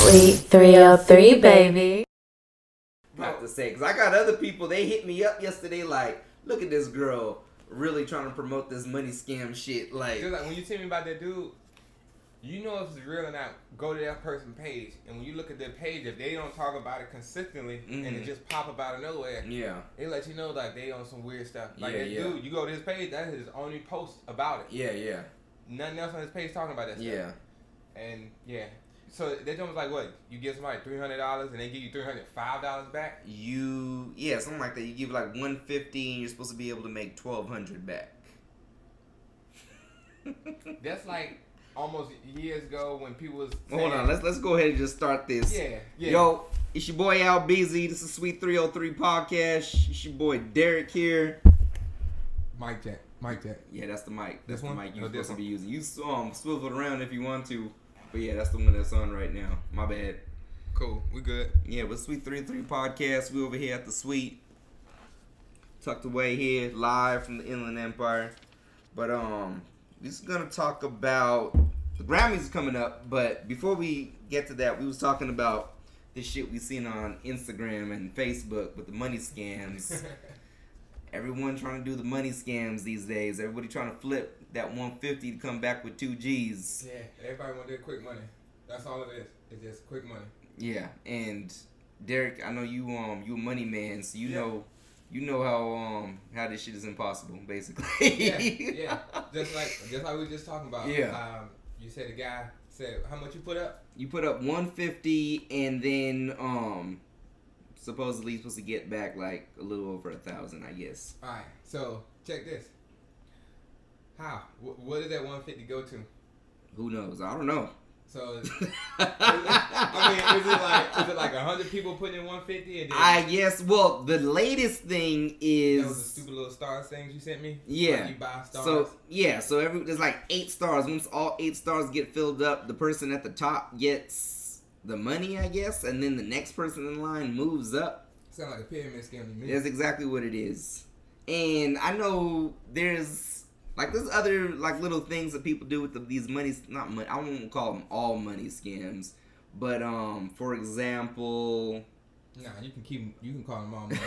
Sweet 303, baby. About to say, because I got other people, they hit me up yesterday like, look at this girl really trying to promote this money scam shit. Like, just like when you tell me about that dude, you know if it's real or not, go to that person's page. And when you look at their page, if they don't talk about it consistently and it just pop up out of nowhere, they let you know like they on some weird stuff. Like that dude, you go to his page, that's his only post about it. Yeah. Nothing else on his page talking about that stuff. Yeah. And so that joint was like what? You give somebody $300 and they give you $305 back? Something like that. You give like $150 and you're supposed to be able to make $1,200 back. That's like almost years ago when people was saying, hold on, let's go ahead and just start this. Yeah. Yo, it's your boy Albeezy. This is Sweet 303 Podcast. It's your boy Derric here. Mic check. Yeah, that's the mic. That's the one? mic you're Oh, supposed to be using. You swivel it around if you want to. But yeah, that's the one that's on right now. My bad. Cool, we good. Yeah, but Sweet 303 Podcast. We over here at the Suite. Tucked away here, live from the Inland Empire. But we're just gonna talk about the Grammys coming up. But before we get to that, we was talking about this shit we seen on Instagram and Facebook with the money scams. Everyone trying to do the money scams these days. Everybody trying to flip that 150 to come back with 2 G's. Yeah, everybody want their quick money. That's all it is. It's just quick money. Yeah, and Derric, I know you a money man, so you know how this shit is impossible, basically. yeah. Just like we were just talking about. Yeah. You said the guy said how much you put up? You put up 150, and then supposedly you're supposed to get back like a little over 1,000, I guess. All right. So check this. How? What did that 150 go to? Who knows? I don't know. So, is it like 100 people putting in 150? And then I guess. Well, the latest thing is that was the stupid little stars things you sent me. Yeah. Like you buy stars. So there's like 8 stars. Once all 8 stars get filled up, the person at the top gets the money, I guess, and then the next person in line moves up. Sound like a pyramid scheme to me. That's exactly what it is. And I know there's other like little things that people do with these money, not money, I won't call them all money scams, but for example, nah, you can call them all money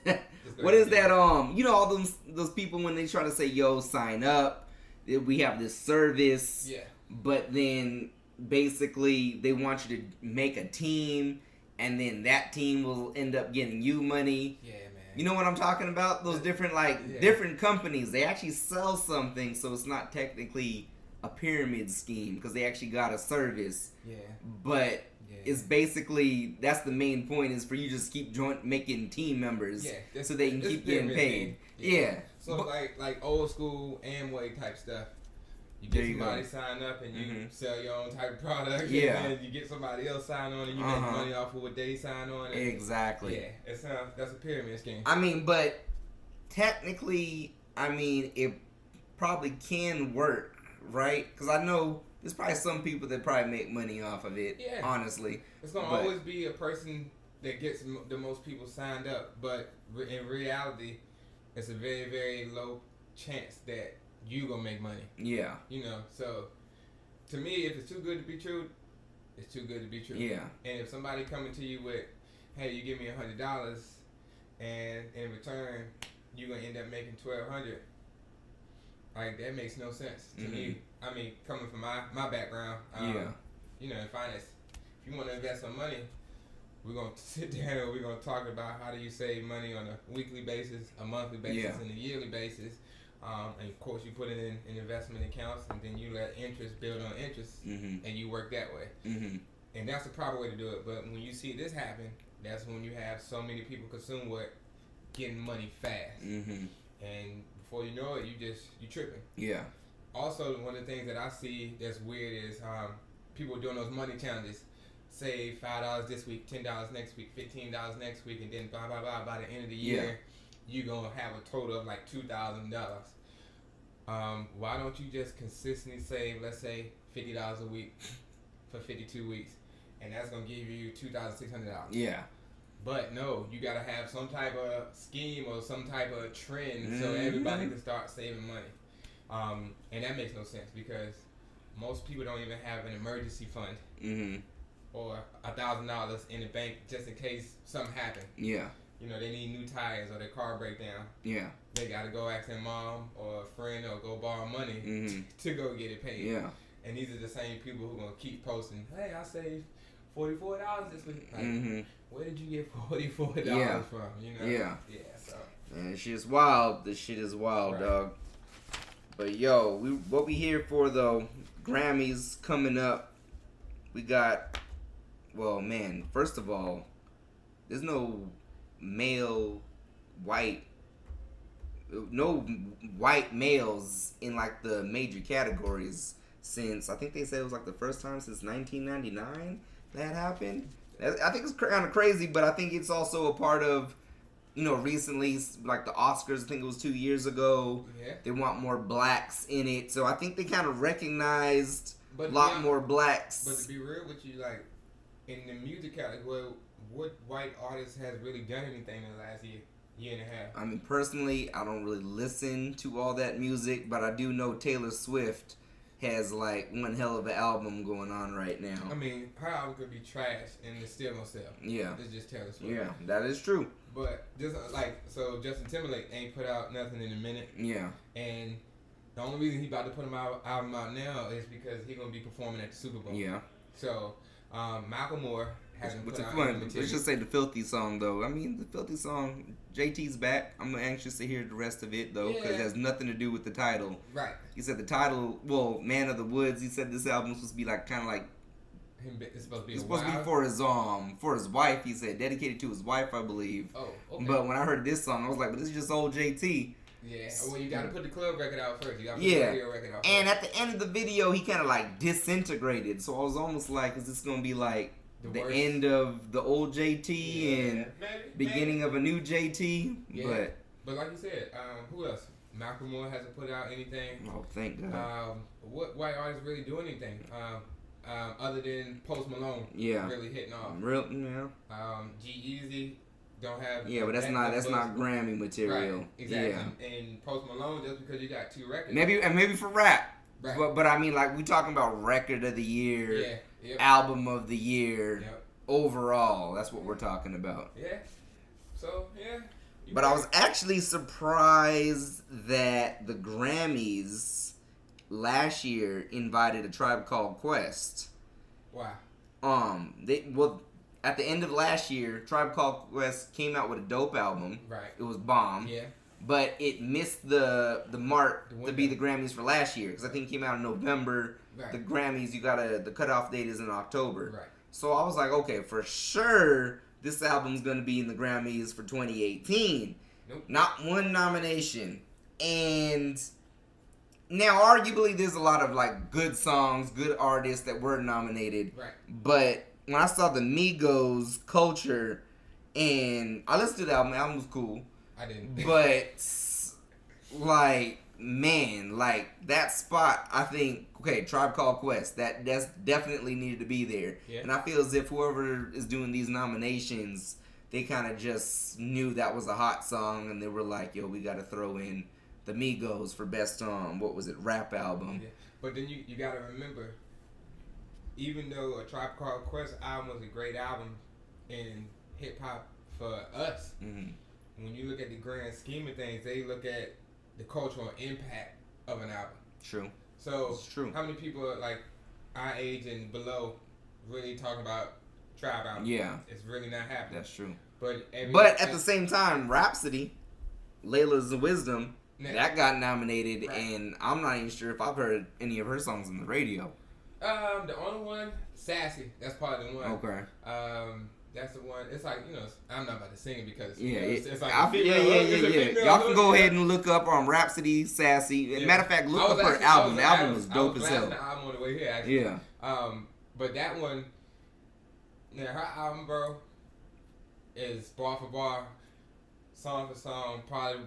scams. What is that? You know all those people when they try to say, "Yo, sign up, we have this service," but then basically they want you to make a team, and then that team will end up getting you money. Yeah. You know what I'm talking about? Those different different companies. They actually sell something, so it's not technically a pyramid scheme because they actually got a service. Yeah. But it's basically that's the main point is for you just keep making team members. Yeah. So they can keep getting paid. Yeah. So like old school Amway type stuff. You get somebody sign up and you sell your own type of product. Yeah. And then you get somebody else sign on and you make money off of what they sign on. Exactly. Yeah. That's a pyramid scheme. I mean, but technically, it probably can work, right? Because I know there's probably some people that probably make money off of it. Yeah. Honestly. It's going to always be a person that gets the most people signed up. But in reality, it's a very, very low chance that you gonna make money. Yeah. You know, so to me, if it's too good to be true, it's too good to be true. Yeah. And if somebody coming to you with, hey, you give me $100, and in return, you're gonna end up making $1,200. Like that makes no sense to me. I mean, coming from my background, you know, in finance, if you want to invest some money, we're gonna sit down and we're gonna talk about how do you save money on a weekly basis, a monthly basis, and a yearly basis. And of course, you put it in investment accounts, and then you let interest build on interest, and you work that way. And that's the proper way to do it. But when you see this happen, that's when you have so many people consume what getting money fast, and before you know it, you tripping. Yeah. Also, one of the things that I see that's weird is people doing those money challenges. Save $5 this week, $10 next week, $15 next week, and then blah blah blah. By the end of the year, you're gonna have a total of like $2,000. Why don't you just consistently save, let's say, $50 a week for 52 weeks, and that's gonna give you $2,600. Yeah. But no, you gotta have some type of scheme or some type of trend so everybody can start saving money. And that makes no sense because most people don't even have an emergency fund or $1,000 in the bank just in case something happened. Yeah. You know, they need new tires or their car break down. Yeah. They got to go ask their mom or a friend or go borrow money to go get it paid. Yeah. And these are the same people who are going to keep posting, hey, I saved $44 this week. Like, where did you get $44 from? You know? Yeah. Yeah, so. Man, this shit is wild. This shit is wild, right. Dog. But, yo, what we here for, though, Grammys coming up. We got, well, man, first of all, there's no white males in, like, the major categories since, I think they said it was, like, the first time since 1999 that happened. I think it's kind of crazy, but I think it's also a part of, you know, recently, like the Oscars, I think it was 2 years ago. Yeah. They want more blacks in it. So I think they kind of recognized a lot more blacks. But to be real with you, like, in the music category, what white artist has really done anything in the last year and a half? I mean, personally, I don't really listen to all that music, but I do know Taylor Swift has, like, one hell of an album going on right now. I mean, her album could be trash and it's still gonna sell. Yeah. It's just Taylor Swift. Yeah, that is true. But just like, so Justin Timberlake ain't put out nothing in a minute. Yeah. And the only reason he about to put an album out now is because he's gonna be performing at the Super Bowl. Yeah. So, Malcolm Moore hasn't put out any material. Let's just say the Filthy song, though. I mean, the Filthy song, JT's back. I'm anxious to hear the rest of it, though, because it has nothing to do with the title. Right. He said the title, well, Man of the Woods, he said this album was supposed to be, like, kind of like, it's supposed to be for his wife, he said, dedicated to his wife, I believe. Oh, okay. But when I heard this song, I was like, but this is just old JT. Yeah, well, you gotta put the club record out first. You gotta put the radio record out first. And at the end of the video, he kind of, like, disintegrated. So I was almost like, is this going to be, like, the end of the old JT and beginning of a new JT? Yeah. But like you said, who else? Malcolm Moore hasn't put out anything. Oh, thank God. What white artists really do anything? Other than Post Malone, really hitting off. G-Eazy don't have. Yeah, but that's not Grammy material. Right, exactly. Yeah. And Post Malone, just because you got 2 records. Maybe for rap. Right. But I mean, like, we talking about record of the year, album of the year, overall. That's what we're talking about. Yeah. So But I was actually surprised that the Grammys last year invited A Tribe Called Quest. Wow. At the end of last year, Tribe Called Quest came out with a dope album. Right. It was bomb. Yeah. But it missed the mark to be the Grammys for last year, because I think it came out in November. Right. The Grammys, the cutoff date is in October. Right. So I was like, okay, for sure this album's gonna be in the Grammys for 2018. Nope. Not one nomination. And now, arguably, there's a lot of, like, good songs, good artists that were nominated. Right. But when I saw the Migos Culture, and I listened to the album was cool. I didn't. But, like, man, like, that spot, I think, okay, Tribe Called Quest, that's definitely needed to be there. Yeah. And I feel as if whoever is doing these nominations, they kind of just knew that was a hot song, and they were like, yo, we got to throw in the Migos for best, rap album. Yeah. But then you got to remember, even though A Tribe Called Quest album was a great album in hip-hop for us, when you look at the grand scheme of things, they look at the cultural impact of an album. True. So, it's true. How many people are, like, our age and below really talking about Tribe albums? Yeah. It's really not happening. That's true. But at the same time, Rhapsody, Layla's Wisdom, that got nominated, and I'm not even sure if I've heard any of her songs on the radio. The only one, Sassy. That's probably the one. Okay. That's the one. It's like, I'm not about to sing it because it's like yeah. Y'all can go ahead and look up on Rhapsody, Sassy. Yeah. Matter of fact, look up her album. The album was dope as hell. The album on the way here, actually. Yeah. But that one, her album, bro, is bar for bar, song for song, probably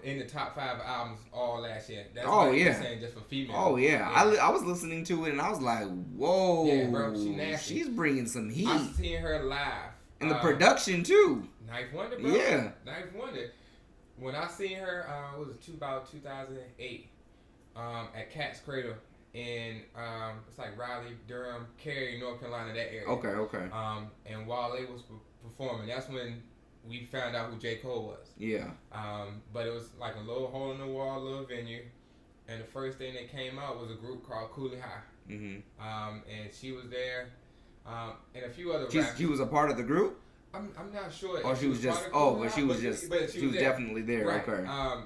in the top 5 albums all last year. That's what I'm saying, just for female. Oh yeah. I was listening to it and I was like, whoa, yeah, bro, she nasty. She's bringing some heat. I've seen her live, and the production too. Ninth Wonder, bro. Yeah, Ninth Wonder. When I seen her, it was about 2008 at Cat's Cradle in it's like Raleigh, Durham, Cary, North Carolina, that area. Okay. And Wale was performing. That's when we found out who J. Cole was. Yeah. But it was like a little hole in the wall, little venue, and the first thing that came out was a group called Coolie High. And she was there, and a few other rappers. She was a part of the group? I'm not sure. She was definitely there. Right. Okay.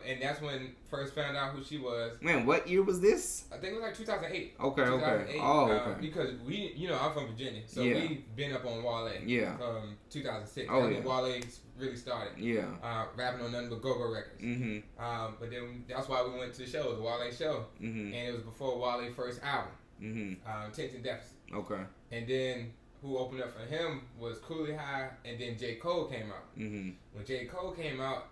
And that's when first found out who she was. Man, what year was this? I think it was like 2008. Okay. 2008, Oh, okay. Because I'm from Virginia, so we've been up on Wale. Yeah. From 2006. Oh, That's when Wale really started. Yeah. Rapping on nothing but go-go records. But then that's why we went to the show, the Wale show, and it was before Wale's first album, Attention Deficit. Okay. And then who opened up for him was Coolie High, and then J. Cole came out. When J. Cole came out,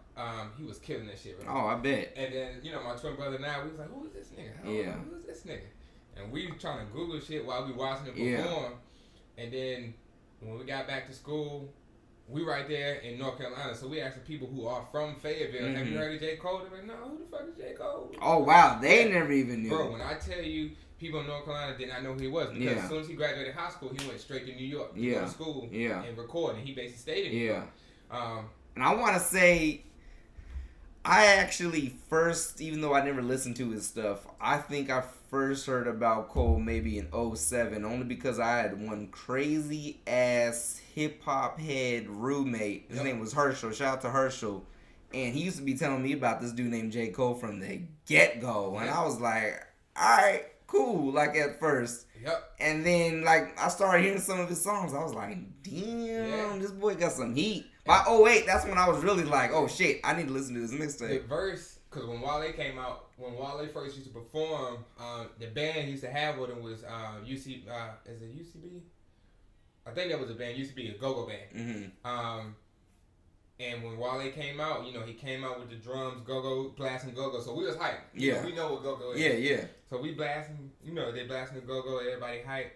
he was killing that shit. Right? Oh, I bet. And then, my twin brother and I, we was like, who is this nigga? Who is this nigga? And we trying to Google shit while we watching him perform. And then when we got back to school, we right there in North Carolina, so we asking people who are from Fayetteville, have you heard of J. Cole? They're like, no, who the fuck is J. Cole? Oh, wow. They never even knew. Bro, when I tell you, people in North Carolina did not know who he was. Because as soon as he graduated high school, he went straight to New York to go to school and record. And he basically stayed in New York. And I want to say, I actually first, even though I never listened to his stuff, I think I first heard about Cole maybe in 2007, only because I had one crazy ass hip hop head roommate. His name was Herschel. Shout out to Herschel. And he used to be telling me about this dude named J. Cole from the get-go. And I was like, all right, cool, like at first. And then like I started hearing some of his songs. I was like, damn, this boy got some heat. By 2008, that's when I was really like, oh shit, I need to listen to this mixtape. The verse, because when Wale came out, when Wale first used to perform, the band he used to have with him was is it UCB? I think that was a band, used to be a go-go band. And when Wale came out, he came out with the drums, go-go, blasting go-go. So we was hyped. We know what go-go is. Yeah. So we blasting, they blasting the go-go, everybody hyped.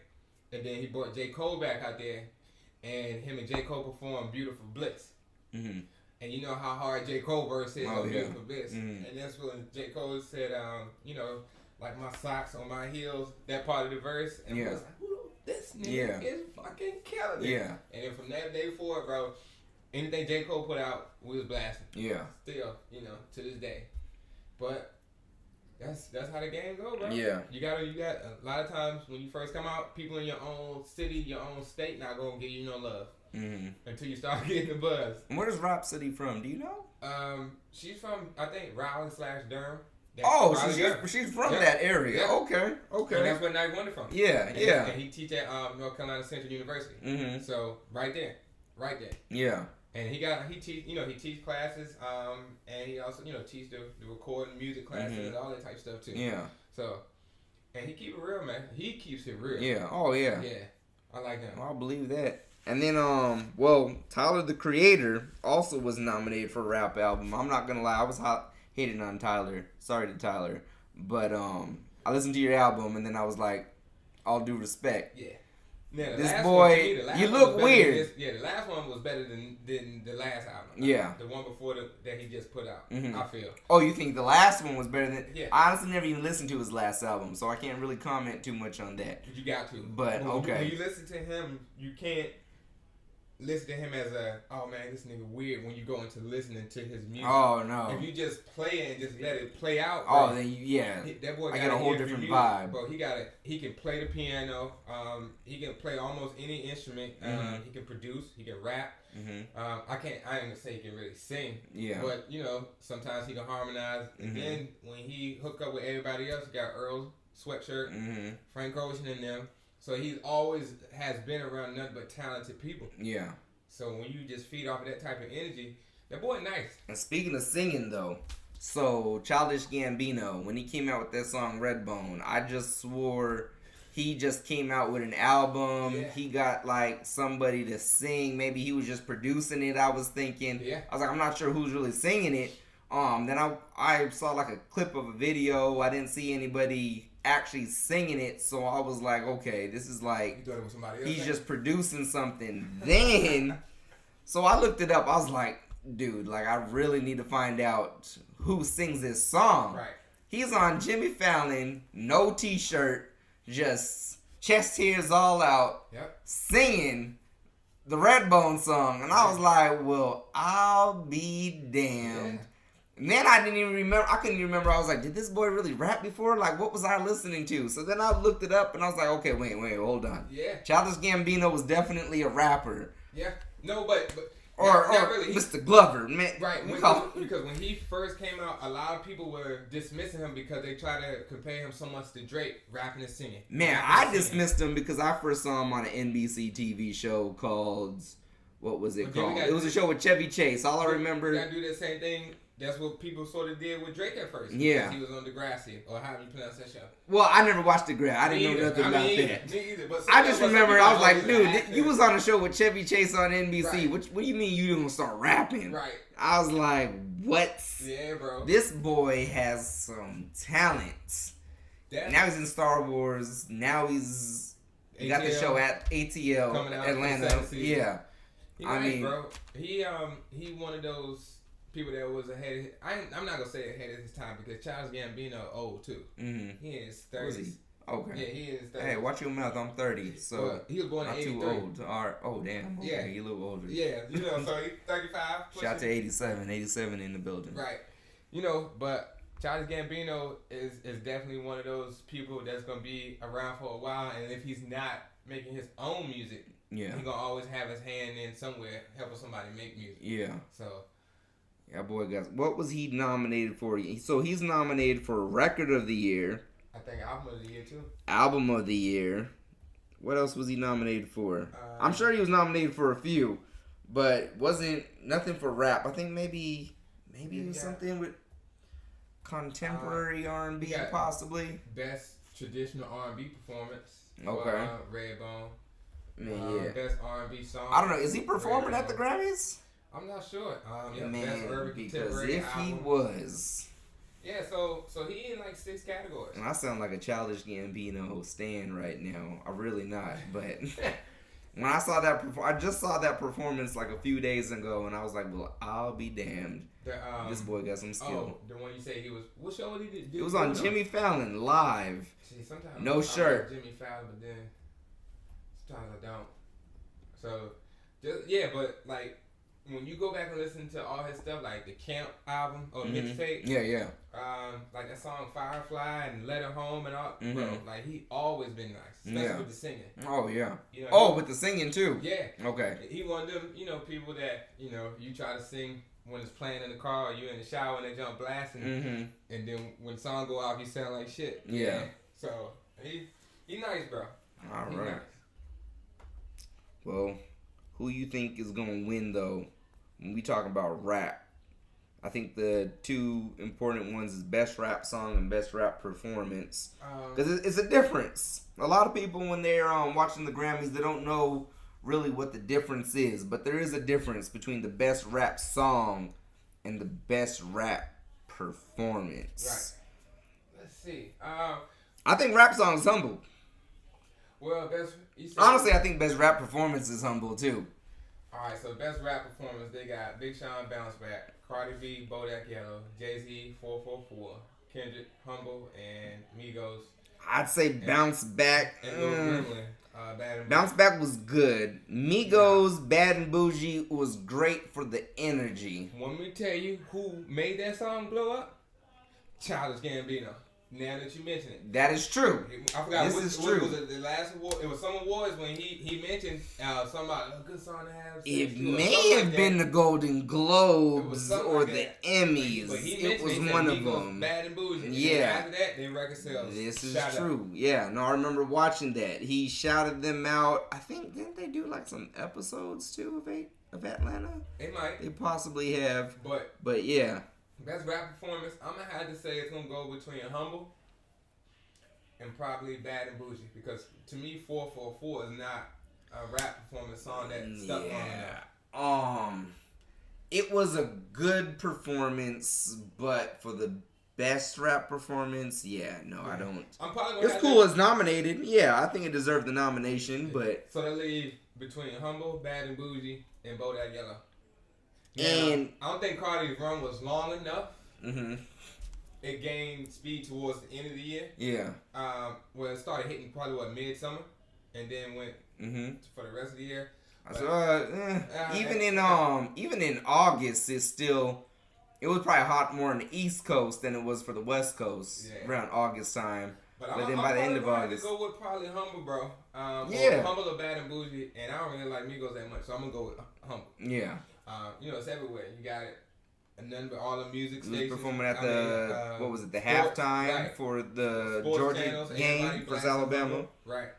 And then he brought J. Cole back out there. And him and J. Cole performed Beautiful Bliss. And you know how hard J. Cole verse is on Beautiful Bliss. And that's when J. Cole said, like my socks on my heels, that part of the verse. And we was like, who this nigga is fucking killing it. And then from that day forward, bro, anything J. Cole put out, we was blasting. Still, to this day. But that's how the game go, bro. You got a lot of times when you first come out, people in your own city, your own state, not gonna give you no love until you start getting the buzz. And where's Rhapsody from? Do you know? She's from I think Raleigh/Durham. She's from that area. Okay. And that's where Night Wonder from. And he teach at North Carolina Central University. So right there. And he teach classes, and he also teach the recording music classes and all that type of stuff too. So, and he keep it real, man. He keeps it real. Yeah. I like him. I believe that. And then Tyler the Creator also was nominated for a rap album. I'm not gonna lie, I was hating on Tyler. Sorry to Tyler, but I listened to your album and then I was like, all due respect. Yeah, this boy, you look weird. The last one was better than the last album. The one before that he just put out. I feel. Oh, you think the last one was better than? I honestly never even listened to his last album, so I can't really comment too much on that. You got to. But okay. When you listen to him, you can't listen to him as oh man, this nigga weird when you go into listening to his music. Oh no. If you just play it and just let it play out, bro, then that boy I get a whole different vibe. Bro, he can play the piano, he can play almost any instrument, he can produce, he can rap. I ain't gonna say he can really sing. But sometimes he can harmonize. And then when he hook up with everybody else, he got Earl Sweatshirt, Frank Ocean and them. So he always has been around nothing but talented people. So when you just feed off of that type of energy, that boy nice. And speaking of singing though, so Childish Gambino, when he came out with that song Redbone, I just swore he just came out with an album. He got like somebody to sing. Maybe he was just producing it, I was thinking. I was like, I'm not sure who's really singing it. Then I saw like a clip of a video. I didn't see anybody actually singing it, so I was like, okay, this is like, you thought it was somebody else, he's just producing something. Then, so I looked it up. I was like, dude, like I really need to find out who sings this song. He's on Jimmy Fallon, no t-shirt, just chest hairs all out, singing the Redbone song. And I was like, well, I'll be damned. Yeah. And then I didn't even remember. I couldn't even remember. I was like, did this boy really rap before? Like, what was I listening to? So then I looked it up, and I was like, okay, wait, hold on. Yeah. Childish Gambino was definitely a rapper. Yeah. No, but or really. Mr. Glover, man. Right. Because when he first came out, a lot of people were dismissing him because they tried to compare him so much to Drake, rapping and singing. Man, I dismissed him because I first saw him on an NBC TV show called, what was it called? It was a show with Chevy Chase. All I remember. You gotta do that same thing. That's what people sort of did with Drake at first. Yeah. He was on Degrassi, or how do you pronounce that show? Well, I never watched Degrassi. I didn't know nothing about that. Me either. But I just remember I was like, dude, you was on a show with Chevy Chase on NBC. Right. What do you mean you didn't start rapping? Right. I was like, what? Yeah, bro. This boy has some talent. Now he's in Star Wars. Now he got the show at ATL, coming out Atlanta. Yeah. I mean, bro, he one of those people that was ahead. I'm not gonna say ahead of his time because Childish Gambino old too. Mm-hmm. He is 30s. Okay. Yeah, he is 30s. Hey, watch your mouth. I'm 30, so well, he was born in 83. Not too old. All right. Oh damn. Okay, yeah, you a little older. Yeah, so he's 35. Shout to 87 in the building. Right. But Childish Gambino is definitely one of those people that's gonna be around for a while, and if he's not making his own music, he's gonna always have his hand in somewhere helping somebody make music. Yeah. So. Yeah, boy, guys. What was he nominated for? So he's nominated for Record of the Year. I think Album of the Year, too. Album of the Year. What else was he nominated for? I'm sure he was nominated for a few, but wasn't nothing for rap. I think maybe it was something with contemporary R&B, possibly. Best traditional R&B performance. Okay. Redbone. Man, Best R&B song. I don't know. Is he performing at the Grammys? I'm not sure. Man, because if he was... Yeah, so he in like 6 categories. And I sound like a Childish Gambino stan right now. I'm really not, but... when I saw that... I just saw that performance like a few days ago, and I was like, well, I'll be damned. This boy got some skill. Oh, the one you say he was... What show did he do? It was on Jimmy Fallon, live. See, sometimes no shirt. I like Jimmy Fallon, but then sometimes I don't. So, but like... When you go back and listen to all his stuff, like the Camp album or mixtape, like that song Firefly and Let Her Home and all, bro, like he always been nice, especially with the singing. Oh yeah. You know, with the singing too. Yeah. Okay. He one of them, people that you try to sing when it's playing in the car or you in the shower and they jump blasting, and then when the song go off, you sound like shit. Yeah. So he nice, bro. All right. Nice. Well, who you think is gonna win though? When we talk about rap, I think the two important ones is best rap song and best rap performance. Because it's a difference. A lot of people, when they're watching the Grammys, they don't know really what the difference is. But there is a difference between the best rap song and the best rap performance. Right. Let's see. I think rap song is humble. Well, honestly, I think best rap performance is humble too. Alright, so best rap performance, they got Big Sean Bounce Back, Cardi B, Bodak Yellow, Jay-Z 444, Kendrick Humble, and Migos. I'd say Bounce Back. And Lil Gremlin, Bad and Bounce Back was good. Migos, Bad and Bougie was great for the energy. Want me to tell you who made that song blow up? Childish Gambino. Now that you mention it, that is true. I forgot what was the last award. It was some awards when he mentioned something about a good song to have. It may have been the Golden Globes or the Emmys. But it was one of them. Bad and Bougie. Yeah. After that, then record sales. This is true. Yeah. No, I remember watching that. He shouted them out. I think didn't they do like some episodes too of Atlanta? They might. They possibly have. But yeah. Best rap performance, I'm going to have to say it's going to go between Humble and probably Bad and Bougie. Because to me, 444 is not a rap performance song that stuck on me. It was a good performance, but for the best rap performance, I don't. It's cool it's nominated. Yeah, I think it deserved the nomination, but... So they leave between Humble, Bad and Bougie, and Bodak Yellow. And I don't think Cardi's run was long enough. it gained speed towards the end of the year. Yeah. Well, it started hitting probably midsummer, and then went for the rest of the year. But, even in August, it was probably hot more on the East Coast than it was for the West Coast around August time. But then by the end of August, I'm gonna go with probably Humble, bro. Humble or Bad and Bougie, and I don't really like Migos that much, so I'm gonna go with Humble. Yeah. It's everywhere. You got it. And none but all the music stations. Performing at the halftime for the Georgia game versus Alabama. Humble. Right.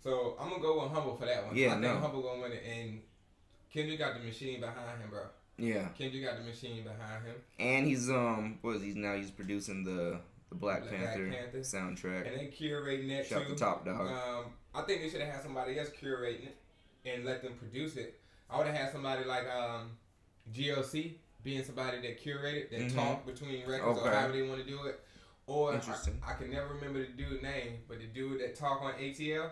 So I'm gonna go with Humble for that one. I think Humble gonna win it, and Kendrick got the machine behind him, bro. Yeah. Kendrick got the machine behind him. And he's he's producing the Black Panther soundtrack. And they curating that Shout too. the Top Dog. I think they should have had somebody else curating it and let them produce it. I would have had somebody like GLC being somebody that curated, that talk between records or however they want to do it. Or I can never remember the dude's name, but the dude that talk on ATL,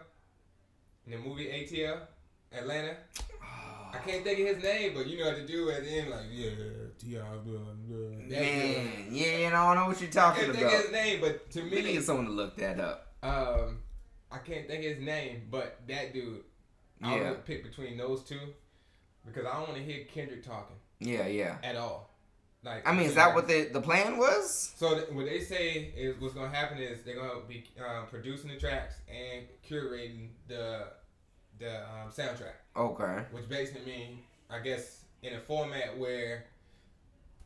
in the movie ATL, Atlanta. I can't think of his name, but you know what to do at the end, like, T.I. Man, I don't know what you're talking about. I can't think of his name, but to me... We need someone to look that up. I can't think of his name, but that dude, I would pick between those two, because I don't want to hear Kendrick talking. Yeah. At all. Like, is that what the plan was? So what they say is what's going to happen is they're going to be producing the tracks and curating the soundtrack. Okay. Which basically means, I guess, in a format where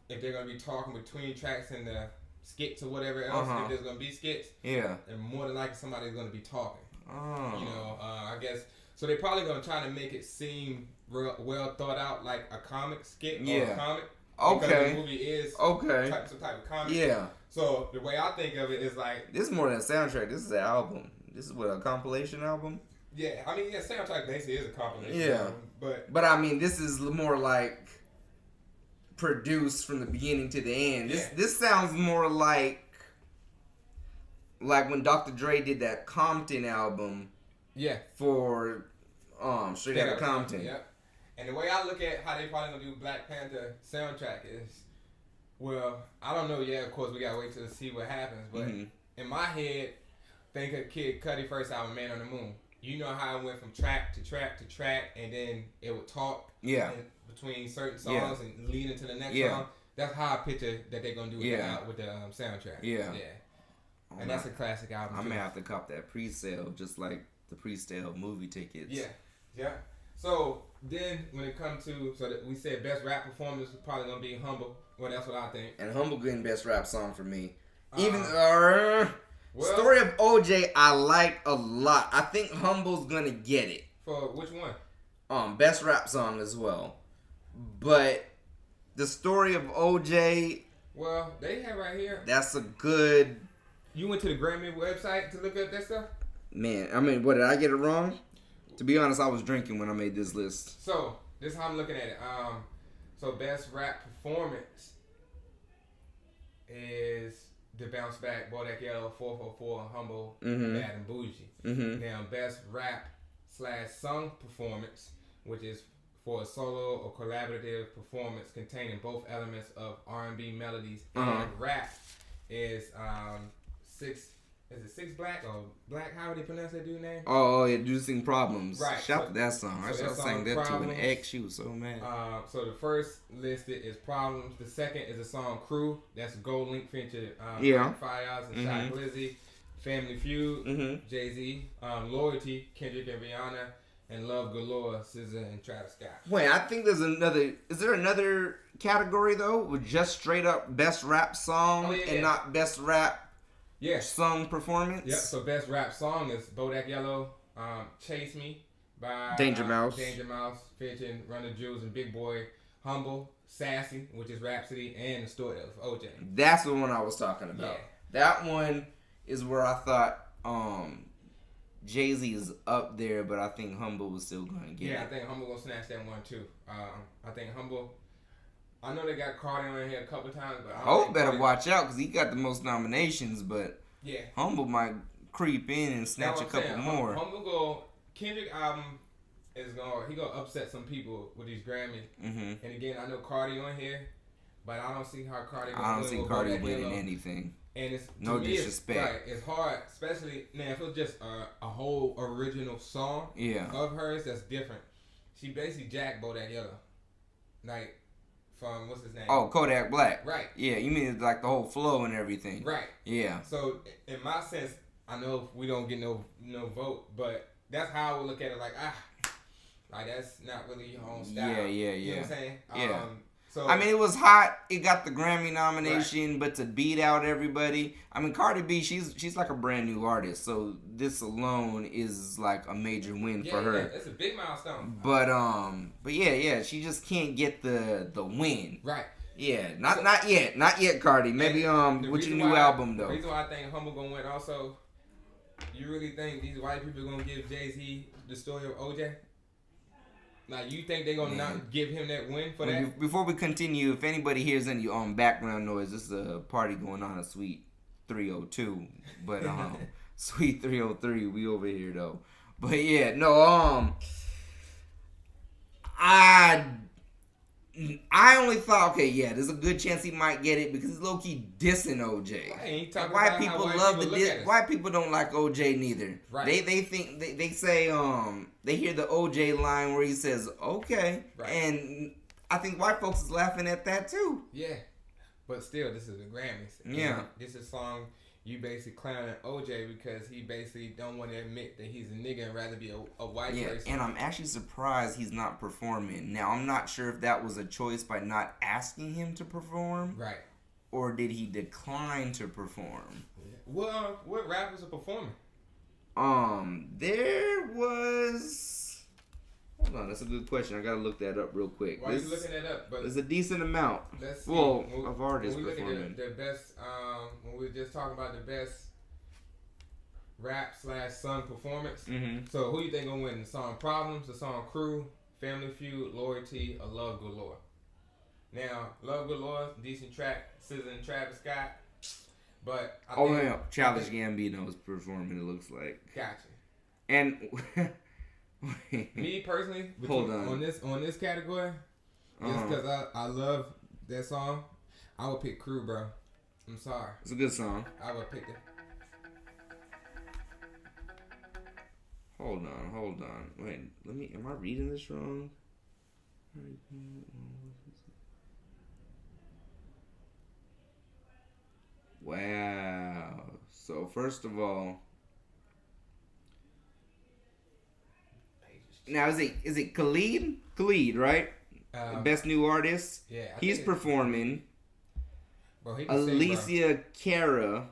if they're going to be talking between tracks and the skits or whatever else, if there's going to be skits, then more than likely somebody's going to be talking. I guess. So they're probably going to try to make it seem well thought out, like a comic skit or a comic. Because the movie is some type of comic. Yeah. So the way I think of it is like... This is more than a soundtrack. This is an album. This is a compilation album? Yeah, soundtrack basically is a compilation album, but this is more like produced from the beginning to the end. This sounds more like when Dr. Dre did that Compton album. Yeah. For Straight Outta Compton. Yeah. And the way I look at how they probably gonna do Black Panther soundtrack is, well, I don't know yet. Of course, we gotta wait to see what happens. But in my head, think of Kid Cudi first album, Man on the Moon. You know how it went from track to track to track, and then it would talk between certain songs and lead into the next song. That's how I picture that they're gonna do with the soundtrack. Yeah. And that's a classic album. I'm gonna have to cop that pre-sale, just like the pre-sale movie tickets. Yeah. So then, when it comes to we said best rap performance is probably gonna be Humble. Well, that's what I think. And Humble getting best rap song for me. Story of OJ, I like a lot. I think Humble's gonna get it. For which one? Best rap song as well. But the Story of OJ. Well, they have right here. That's a good. You went to the Grammy website to look up that stuff? Man, what, did I get it wrong? To be honest, I was drinking when I made this list. So, this is how I'm looking at it. So best rap performance is The Bounce Back, Bodak Yellow, 444, Humble, Bad and Bougie. Now, best rap / song performance, which is for a solo or collaborative performance containing both elements of R&B melodies and rap, is Six Black or Black? How would they pronounce that dude's name? Reducing Problems. Right. Shout to that song. I sang that to an ex. She was so mad. So the first listed is Problems. The second is the song Crew. That's Gold Link featured Fire and Shot Glizzy. Family Feud, Jay-Z. Loyalty, Kendrick and Rihanna. And Love Galore, SZA and Travis Scott. Wait, I think there's another. Is there another category though with just straight up best rap song and not best rap? Song performance. Yep. So best rap song is Bodak Yellow, "Chase Me" by Danger Mouse. Danger Mouse featuring Run the Jewels and Big Boy. Humble, Sassy, which is Rhapsody, and The Story of OJ. That's the one I was talking about. That one is where I thought Jay-Z is up there, but I think Humble was still going to get it. Yeah, I think Humble gonna snatch that one too. I think Humble. I know they got Cardi on here a couple times, but Hope better watch out because he got the most nominations. But Humble might creep in and snatch a couple more. Humble Kendrick album is gonna upset some people with these Grammys. And again, I know Cardi on here, but I don't see how Cardi. I don't see Cardi winning anything. And it's no disrespect. It's hard, especially now if it was just a whole original song of hers that's different. She basically Jack Bodak Yellow, like from what's his name? Oh, Kodak Black. Right. Yeah, you mean like the whole flow and everything. Right. Yeah. So in my sense, I know we don't get no vote, but that's how I would look at it. Like that's not really your own style. Yeah. You know what I'm saying? Yeah. So I mean, it was hot. It got the Grammy nomination, but to beat out everybody, I mean, Cardi B, she's like a brand new artist, so this alone is like a major win for her. Yeah, it's a big milestone. But yeah, she just can't get the win. Right. Yeah, not yet, Cardi. Maybe with your new album though. The reason why I think Humble gonna win also, you really think these white people gonna give Jay-Z the story of OJ? Now, you think they're going to not give him that win for that? Before we continue, if anybody hears any background noise, this is a party going on at Suite 302. But Suite 303, we over here, though. But, yeah, no, I only thought, okay, yeah, there's a good chance he might get it because he's low-key dissing OJ. White people love to diss. White people don't like OJ neither. Right. They think they say they hear the OJ line where he says okay, and I think white folks is laughing at that too. Yeah, but still, this is a Grammys. Yeah, this is a song. You basically clowning OJ because he basically don't want to admit that he's a nigga and rather be a white person. And I'm actually surprised he's not performing. Now, I'm not sure if that was a choice by not asking him to perform. Right. Or did he decline to perform? Yeah. Well, what rappers are performing? There was... Hold on, that's a good question. I gotta look that up real quick. Why are you looking that up? But there's a decent amount. Let's see. Of artists when we performing. Look at the best, when we were just talking about the best rap/sung performance. Mm-hmm. So who you think gonna win? The song "Problems," the song "Crew," "Family Feud," "Loyalty," or "Love Galore"? Now, "Love Galore," decent track, SZA and Travis Scott. But I think Childish Gambino is performing. It looks like. Gotcha. And. Me personally, hold on this category, just because I love that song, I would pick "Crew," bro. I'm sorry. It's a good song. I would pick it. Hold on. Wait, am I reading this wrong? Wow. So first of all, now is it Khalid? Khalid, right? Best new artist. Yeah. He's performing. Bro, he Alicia Cara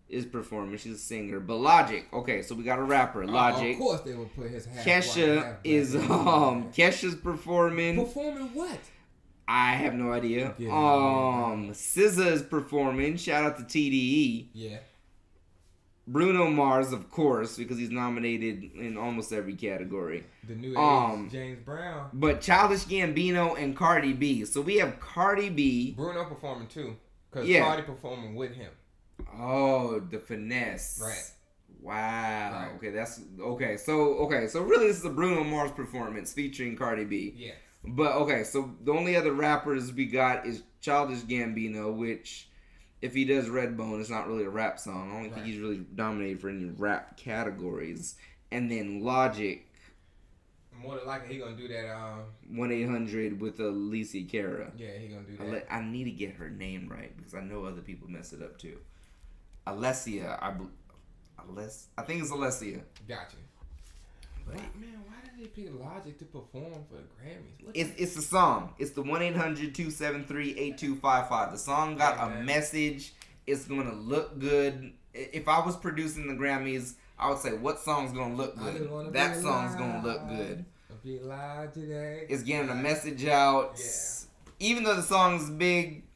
is performing. She's a singer. But Logic. Okay, so we got a rapper. Logic. Of course they would put his half. Kesha is Kesha's performing. Performing what? I have no idea. SZA is performing. Shout out to TDE. Yeah. Bruno Mars, of course, because he's nominated in almost every category. The new age James Brown. But Childish Gambino and Cardi B. So we have Cardi B. Bruno performing too, because Cardi performing with him. Oh, the finesse. Right. Wow. Right. Okay, that's okay. So really, this is a Bruno Mars performance featuring Cardi B. Yeah. But okay, so the only other rappers we got is Childish Gambino, which. If he does Redbone, it's not really a rap song. I don't think he's really dominated for any rap categories. And then Logic. More than likely, he gonna do that. 1-800 with Alicia Cara. Yeah, he gonna do that. I need to get her name right because I know other people mess it up too. Alessia, I think it's Alessia. Gotcha. But man, why did they pick Logic to perform for the Grammys? It's the song. It's the 1-800-273-8255. The song got a message. It's gonna look good. If I was producing the Grammys, I would say, what song's gonna look good? That song's gonna look good. Be live today. It's getting a message out. Yeah. Even though the song's big,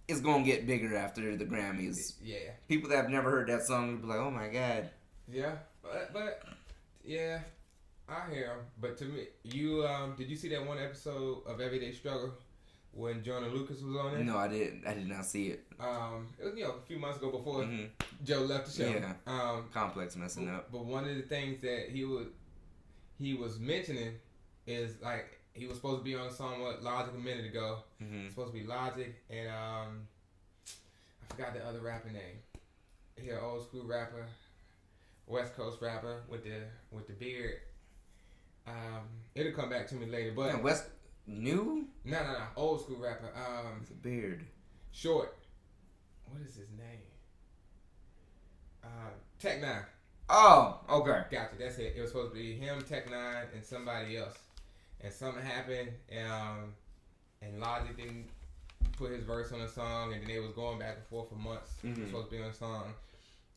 it's gonna get bigger after the Grammys. Yeah. People that have never heard that song will be like, oh my god. Yeah, but yeah. I hear him, but to me, did you see that one episode of Everyday Struggle when Jonah Lucas was on it? No, I did not see it. It was a few months ago before Joe left the show. Yeah. Complex messing up. But one of the things that he was mentioning is like he was supposed to be on the song with Logic a minute ago. Mm-hmm. It's supposed to be Logic and I forgot the other rapper name. He an old school rapper, West Coast rapper with the beard. It'll come back to me later. But yeah, West new? No, old school rapper. With a beard. Short. What is his name? Tech Nine. Oh, okay. Gotcha. That's it. It was supposed to be him, Tech Nine, and somebody else. And something happened, and Logic didn't put his verse on the song, and then they was going back and forth for months. Mm-hmm. It was supposed to be on the song,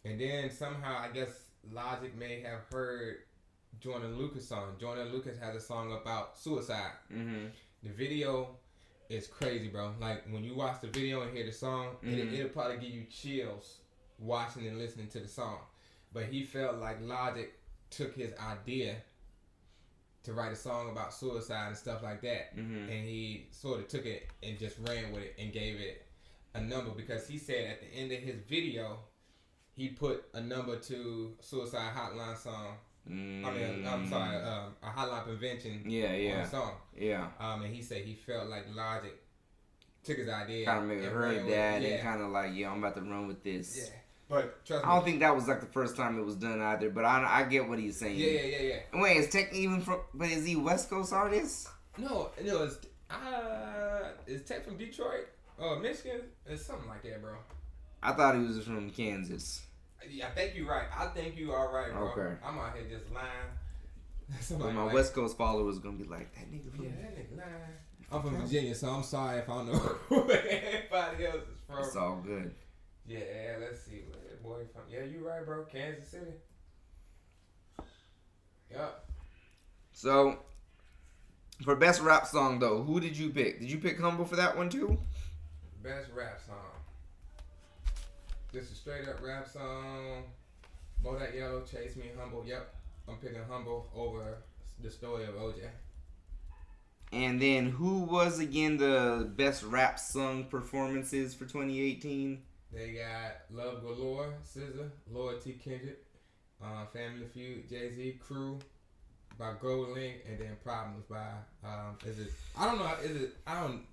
and then somehow I guess Logic may have heard Jordan Lucas' song. Jordan Lucas has a song about suicide. Mm-hmm. The video is crazy, bro. Like when you watch the video and hear the song, it'll probably give you chills watching and listening to the song. But he felt like Logic took his idea to write a song about suicide and stuff like that, and he sort of took it and just ran with it and gave it a number, because he said at the end of his video he put a number to Suicide Hotline song. I mean, I'm sorry, a Hotline Prevention on the song. Yeah. And he said he felt like Logic took his idea. Kind of maybe heard that and kind of like, I'm about to run with this. Yeah. But trust me, I don't think that was like the first time it was done either, but I get what he's saying. Yeah. Wait, is Tech even from? But is he West Coast artist? No, is Tech from Detroit, Michigan? It's something like that, bro. I thought he was from Kansas. Yeah, I think you're right. I think you are right, bro. Okay. I'm out here just lying. But my West Coast followers gonna be like, that nigga from. Yeah, that nigga lying. I'm from Virginia, so I'm sorry if I don't know who everybody else is from. It's all good. Yeah, let's see where that boy from. Yeah, you right, bro. Kansas City. Yup. So, for best rap song though, who did you pick? Did you pick Humble for that one too? Best rap song. Just a straight up rap song. Bodak Yellow, Chase Me, Humble. Yep, I'm picking Humble over the story of OJ. And then who was again the best rap song performances for 2018? They got Love Galore, SZA, Loyalty, Kendrick, Family Feud, Jay-Z, Crew by Gold Link, and then Problems by I don't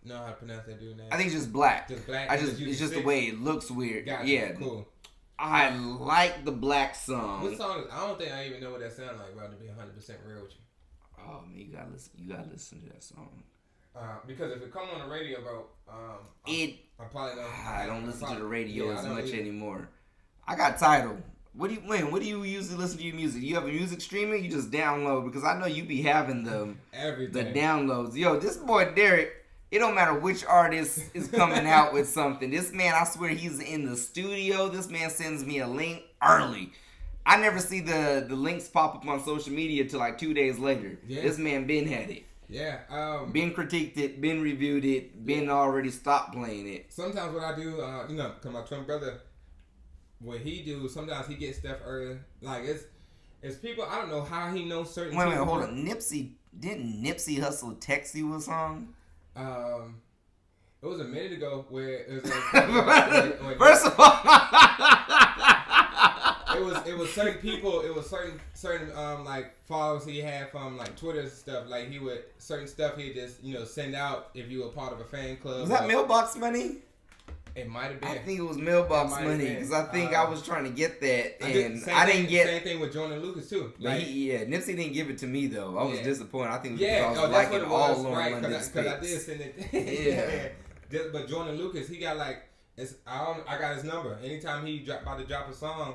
know how to pronounce that dude's name. I think it's just Black. Just Black. It's just the way it looks weird. Gotcha. Yeah, Cool. I like the Black song. What song is? I don't think I even know what that sounds like, bro. To be 100% real with you. Oh man, you gotta listen to that song. Because if it come on the radio, bro, I'm probably not. I don't listen to the radio as much anymore. I got Tidal. What do you usually listen to your music? Do you have a music streaming? You just download, because I know you be having the downloads. Yo, this boy Derric, it don't matter which artist is coming out with something. This man, I swear, he's in the studio. This man sends me a link early. I never see the links pop up on social media till like 2 days later. Yeah. This man been had it. Yeah. Been critiqued it, been reviewed it, been already stopped playing it. Sometimes what I do, cause my twin brother, what he do, sometimes he gets stuff early. Like it's people, I don't know how he knows certain people. Wait, hold on. Didn't Nipsey Hussle text you a song? It was a minute ago where it was like, first of all, it was certain people. It was certain like followers he had from like Twitter and stuff. Like he would certain stuff he just send out if you were part of a fan club. Was that mailbox money? It might have been. I think it was mailbox money, because I think I was trying to get that and I didn't get. Same thing with Jordan Lucas too. Like, Nipsey didn't give it to me though. I was disappointed. I think it was because I was liking all Lauren London's because I did send it. Yeah. But Jordan Lucas, he got like I got his number. Anytime he about to drop a song,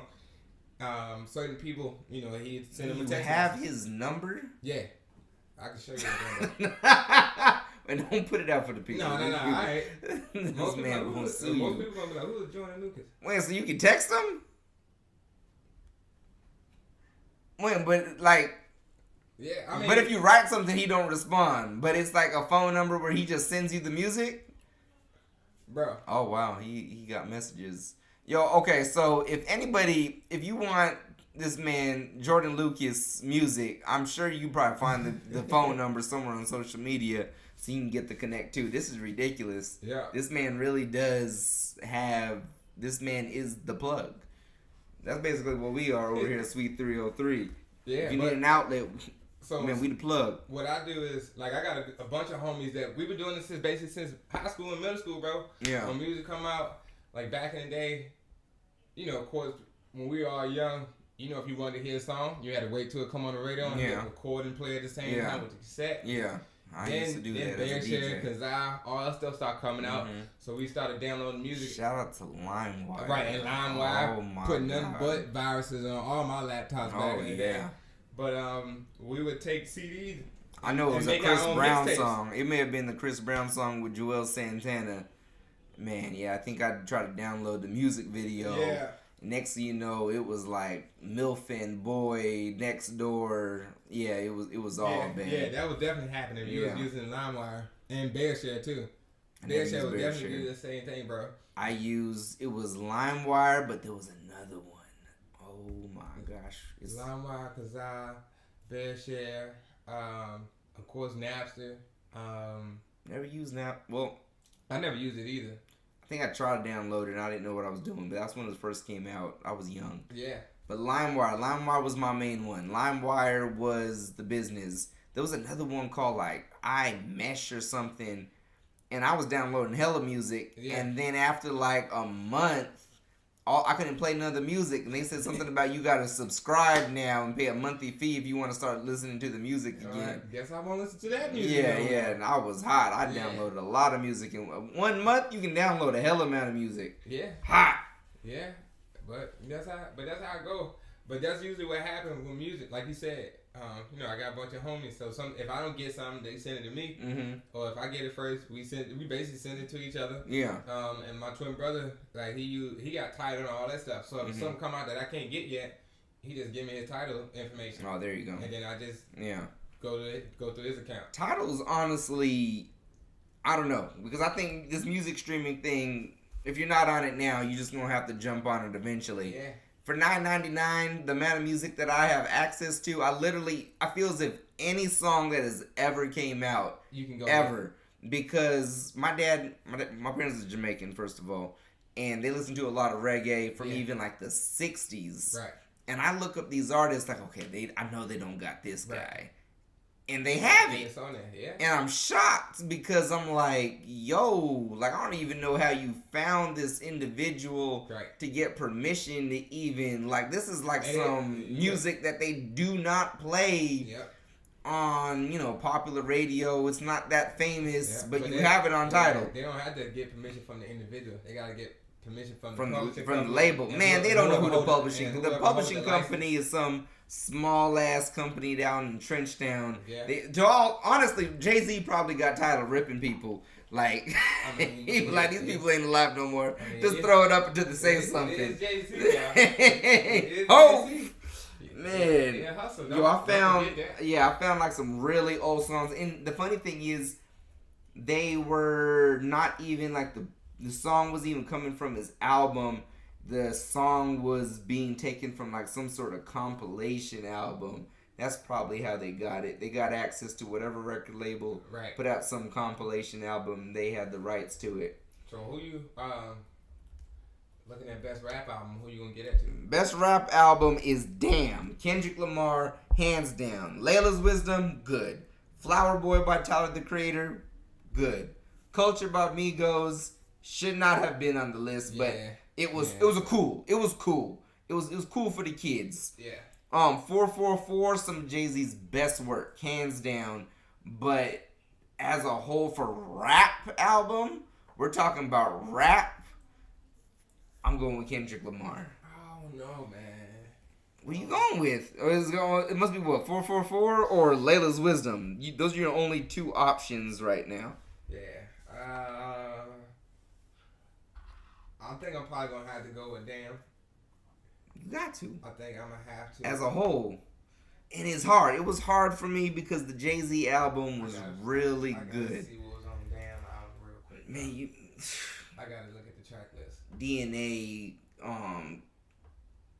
certain people, he'd send him a text. You have his number? Yeah, I can show you his number. And don't put it out for the people. No. All right. Most people gonna sue you. Most people gonna be like, "Who is Jordan Lucas?" Wait, so you can text him? Wait, but like. Yeah, I mean. But if you write something, he don't respond. But it's like a phone number where he just sends you the music. Bro. Oh wow, he got messages. Yo, okay, so if you want this man Jordan Lucas music, I'm sure you probably find the phone number somewhere on social media so you can get the connect too. This is ridiculous. Yeah. This man really does have. This man is the plug. That's basically what we are over here at Sweet 303. Yeah. If you need an outlet. So man, we the plug. What I do is like I got a bunch of homies that we been doing this since high school and middle school, bro. Yeah. When music come out, like back in the day, you know, of course, when we were all young, you know, if you wanted to hear a song, you had to wait till it come on the radio and hit record and play at the same time with the cassette. Yeah. I used to do that as a DJ. Cause all that stuff started coming out, so we started downloading music. Shout out to LimeWire. Right, and LimeWire. Oh my putting God. nothing but viruses on all my laptops back in the day. But we would take CDs. I know it was a Chris Brown song. It may have been the Chris Brown song with Joel Santana. Man, yeah, I think I tried to download the music video. Yeah. Next thing you know, it was like MILF and Boy Next Door. Yeah, it was all bad. Yeah, that was definitely happening. You was using LimeWire and BearShare too. BearShare would definitely do the same thing, bro. It was LimeWire, but there was another one. Oh my gosh. It's LimeWire, Kazaa, BearShare, of course Napster. Never used Nap. Well, I never used it either. I think I tried to download it and I didn't know what I was doing, but that's when it first came out. I was young. Yeah. But LimeWire was my main one. LimeWire was the business. There was another one called like iMesh or something, and I was downloading hella music. Yeah. And then after like a month, I couldn't play none of the music, and they said something about you gotta subscribe now and pay a monthly fee if you want to start listening to the music again. Guess I won't listen to that music. Yeah, and I was hot. I downloaded a lot of music in 1 month. You can download a hell amount of music. Yeah, hot. Yeah, but that's how I go. But that's usually what happens with music. Like you said, you know, I got a bunch of homies. So if I don't get something, they send it to me. Mm-hmm. Or if I get it first, we basically send it to each other. Yeah. And my twin brother, like he got title and all that stuff. So if something come out that I can't get yet, he just give me his title information. Oh, there you go. And then I just go through his account. Titles, honestly, I don't know, because I think this music streaming thing, if you're not on it now, you're just gonna have to jump on it eventually. Yeah. For $9.99, the amount of music that I have access to, I feel as if any song that has ever came out, you can go ever, because my parents are Jamaican, first of all, and they listen to a lot of reggae from even like the 60s. Right. And I look up these artists like, okay, I know they don't got this guy. And they have it. It's on there, yeah. And I'm shocked because I'm like, yo, like I don't even know how you found this individual to get permission to even, like, this is like some music that they do not play on, you know, popular radio. It's not that famous, but you have it on title. They don't have to get permission from the individual. They got to get permission from the label. Man, they don't know who the publishing. The publishing company is some small ass company down in Trenchtown. Yeah. Honestly, Jay-Z probably got tired of ripping people. Like, he was like, these people ain't alive no more. Just throw it up until they say something. It is Jay-Z. Oh, man. Yo, I found like some really old songs. And the funny thing is, they were not even like the song was even coming from his album. The song was being taken from like some sort of compilation album. That's probably how they got it. They got access to whatever record label put out some compilation album. They had the rights to it. So who you looking at best rap album? Who you gonna get it to? Best rap album is Damn. Kendrick Lamar, hands down. Layla's Wisdom, good. Flower Boy by Tyler the Creator, good. Culture by Migos should not have been on the list, but it was cool. It was cool for the kids. Yeah. 444, some of Jay-Z's best work, hands down. But as a whole for rap album, we're talking about rap. I'm going with Kendrick Lamar. Oh no, man. What are you going with? It must be what, 444 or Layla's Wisdom. Those are your only two options right now. Yeah. I think I'm probably gonna have to go with Damn. You got to. I think I'm gonna have to. As a whole. And it's hard. It was hard for me because the Jay-Z album was really good. See what was on Damn album real quick. Man, I gotta look at the track list. DNA,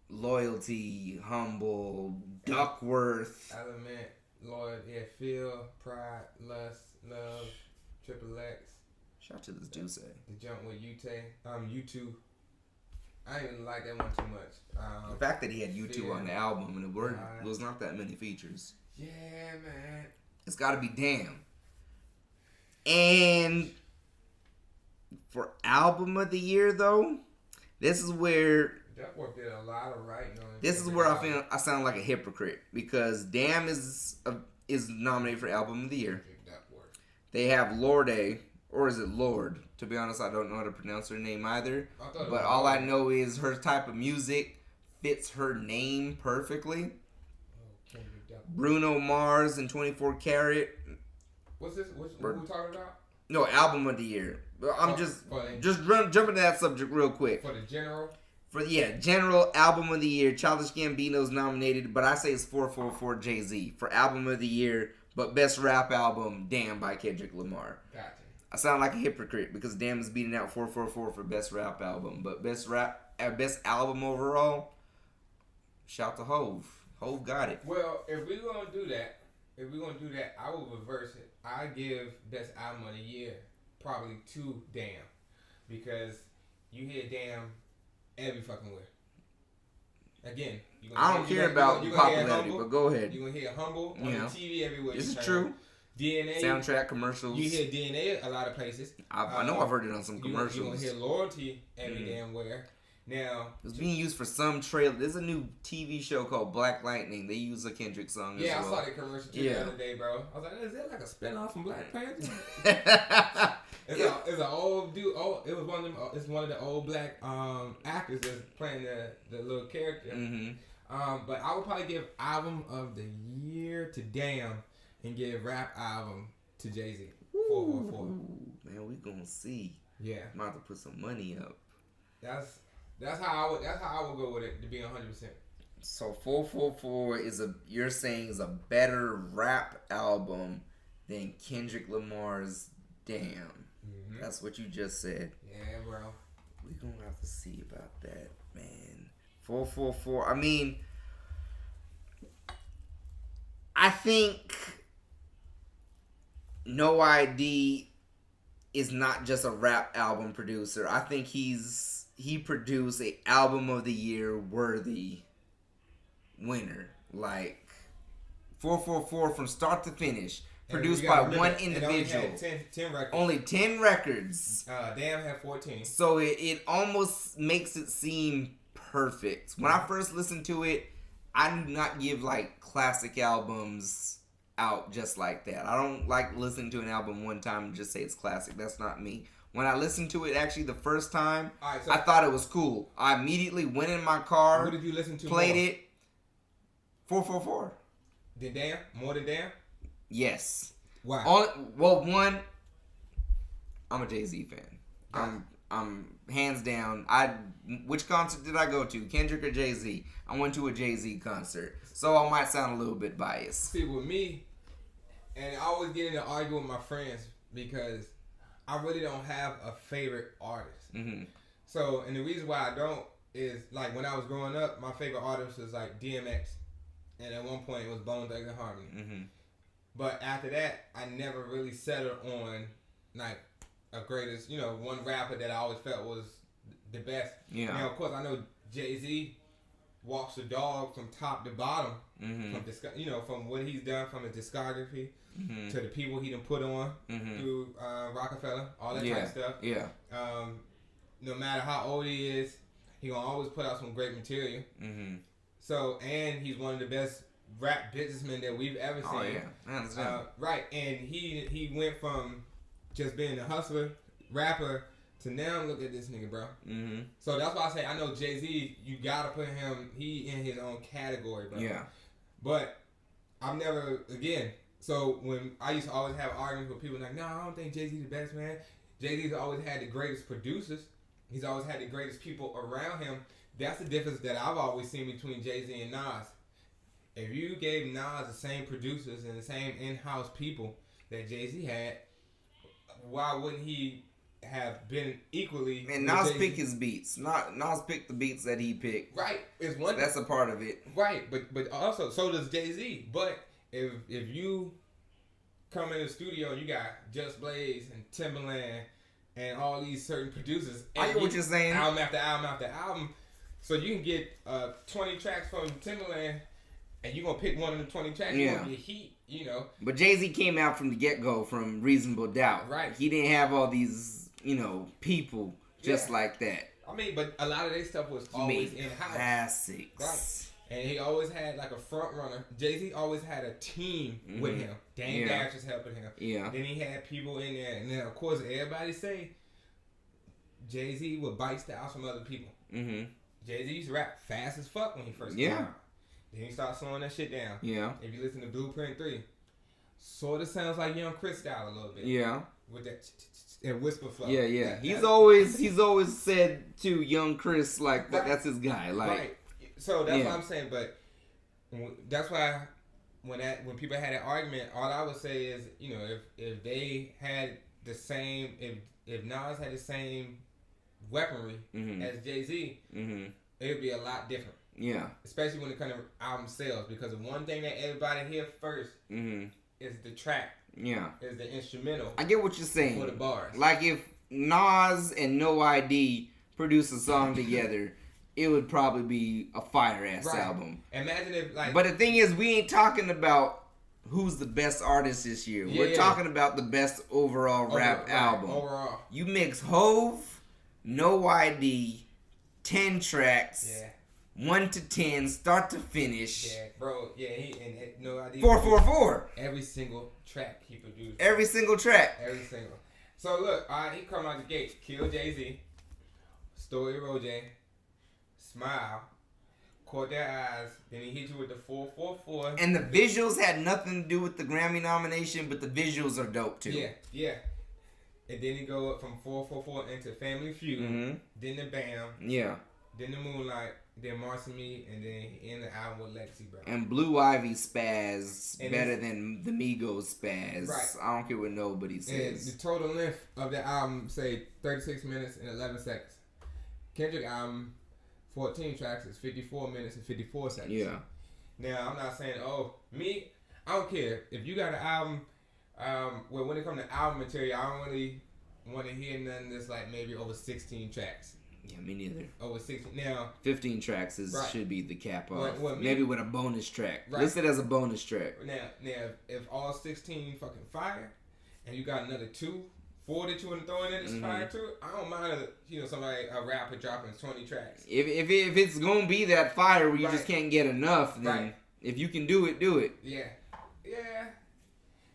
Loyalty, Humble, Duckworth. Element, Loyal, Feel, Pride, Lust, Love, Triple X. Shout out to this dude say. The jump with U2. I didn't like that one too much. The fact that he had U2 on the album and it was not that many features. Yeah, man. It's got to be Damn. And for album of the year, though, this is where Duckworth did a lot of writing on it. This is where I feel I sound like a hypocrite because Damn is nominated for album of the year. They have Lorde, or is it Lord? To be honest, I don't know how to pronounce her name either. But all I know is her type of music fits her name perfectly. Bruno Mars and 24 Karat. What's this? What we talking about? No, album of the year. I'm just jumping to that subject real quick. For the general? General album of the year. Childish Gambino's nominated, but I say it's 444 Jay-Z for album of the year. But best rap album, Damn by Kendrick Lamar. Gotcha. I sound like a hypocrite because Damn is beating out 444 for best rap album, but best album overall, shout to Hove. Hove got it. Well, if we're gonna do that, I will reverse it. I give best album of the year probably to Damn, because you hear Damn every fucking where. Again, I don't care about popularity, but go ahead. You're going to hear Humble on the TV everywhere. This is true. DNA. Soundtrack commercials. You hear DNA a lot of places. I know I've heard it on some commercials. You're going to hear Loyalty every damn where. Now, it's being used for some trailer. There's a new TV show called Black Lightning. They use a Kendrick song as well. Yeah, I saw that commercial too the other day, bro. I was like, is that like a spinoff from Black Panther? It's an old dude. Oh, it was one of them. It's one of the old black actors that's playing the little character. Mm-hmm. But I would probably give album of the year to Damn and give rap album to Jay-Z. 444. Man, we gonna see. Yeah, I'm about to put some money up. That's how I would go with it, to be 100%. So 444 you're saying is a better rap album than Kendrick Lamar's Damn. Mm-hmm. That's what you just said. Yeah, bro. We're gonna have to see about that, man. 444. I mean, I think No ID is not just a rap album producer. I think he produced a album of the year worthy winner. Like 444 from start to finish, produced by one individual. Only 10 records. Damn had 14. So it almost makes it seem perfect. When I first listened to it, I do not give like classic albums out just like that. I don't like listening to an album one time and just say it's classic. That's not me. When I listened to it actually the first time, I thought it was cool. I immediately went in my car. Who did you listen to? Played it. 444. Than Damn? More than Damn? Yes. Why? One, I'm a Jay-Z fan. I'm hands down. Which concert did I go to? Kendrick or Jay-Z? I went to a Jay-Z concert. So I might sound a little bit biased. See, with me, and I always get into arguing with my friends because I really don't have a favorite artist. Mm-hmm. So, and the reason why I don't is, like, when I was growing up, my favorite artist was, like, DMX. And at one point, it was Bone Thugs and Harmony. Mm-hmm. But after that, I never really settled on, like, a greatest, one rapper that I always felt was the best. Yeah. Now, of course, I know Jay-Z walks the dog from top to bottom. Mm-hmm. From what he's done from his discography mm-hmm. to the people he done put on mm-hmm. through Rockefeller, all that type of stuff. Yeah. No matter how old he is, he gonna always put out some great material. Mm-hmm. So, and he's one of the best rap businessmen that we've ever seen. Oh yeah, I understand. Right, and he went from just being a hustler, rapper, to now look at this nigga, bro. Mm-hmm. So that's why I say I know Jay-Z, you gotta put him, he in his own category, bro. Yeah. But I've never, again, so when I used to always have arguments with people like, no, I don't think Jay-Z's the best, man. Jay-Z's always had the greatest producers. He's always had the greatest people around him. That's the difference that I've always seen between Jay-Z and Nas. If you gave Nas the same producers and the same in-house people that Jay-Z had, why wouldn't he have been equally? And Nas picked his beats. Nas picked the beats that he picked. Right, it's one. That's a part of it. Right, but also so does Jay-Z. But if you come in the studio and you got Just Blaze and Timbaland and all these certain producers, I get what you're saying. Album after album after album, So you can get 20 tracks from Timberland, and you're gonna pick one of the 20 tracks. You're gonna get heat, you know. But Jay-Z came out from the get-go from Reasonable Doubt. Right. He didn't have all these, people just like that. I mean, but a lot of their stuff was always in-house. Classics. Right. And he always had like a front runner. Jay-Z always had a team with him. Dame Dash was helping him. Yeah. Then he had people in there. And then, of course, everybody say Jay-Z would bite styles from other people. Mm-hmm. Jay-Z used to rap fast as fuck when he first came out. Then he started slowing that shit down. Yeah. If you listen to Blueprint 3, sort of sounds like Young Chris style a little bit. Yeah. With that whisper flow. Yeah. He's always said to Young Chris like that's his guy. Like. Right. So that's what I'm saying, but that's why when people had that argument, all I would say is, if they had the same, if Nas had the same weaponry as Jay-Z, it would be a lot different. Yeah. Especially when it comes to album sales, because the one thing that everybody hears first is the track. Yeah. Is the instrumental. I get what you're saying. For the bars. Like if Nas and No ID produce a song together, it would probably be a fire-ass album. Imagine if, like... But the thing is, we ain't talking about who's the best artist this year. We're talking about the best overall rap album. Overall. You mix Hove, No ID, 10 tracks, 1 to 10, start to finish. Yeah, bro. Yeah, No ID. 444. Every single track he produced. Every single track. Every single. So, look, he come out the gate. Kill Jay-Z. Story Roger. Smile, caught their eyes, then he hit you with the 444. And the visuals had nothing to do with the Grammy nomination, but the visuals are dope too. Yeah. And then he go up from 444 into Family Feud, then the Bam, then the Moonlight, then Marcy Me, and then he ended the album with Legacy, bro. And Blue Ivy spaz better than the Migos spaz. Right. I don't care what nobody says. And the total length of the album, say 36 minutes and 11 seconds. Kendrick album, 14 tracks is 54 minutes and 54 seconds. Yeah. Now, I'm not saying, I don't care. If you got an album, when it comes to album material, I don't really want to hear nothing that's like maybe over 16 tracks. Yeah, me neither. Over 16. Now, 15 tracks should be the cap off. Maybe with a bonus track. Right. Listed as a bonus track. Now, if all 16 fucking fire, and you got another 4 that you want to throw in it's fire too. I don't mind a rapper dropping 20 tracks. If it's gonna be that fire where you just can't get enough, then if you can do it, do it. Yeah.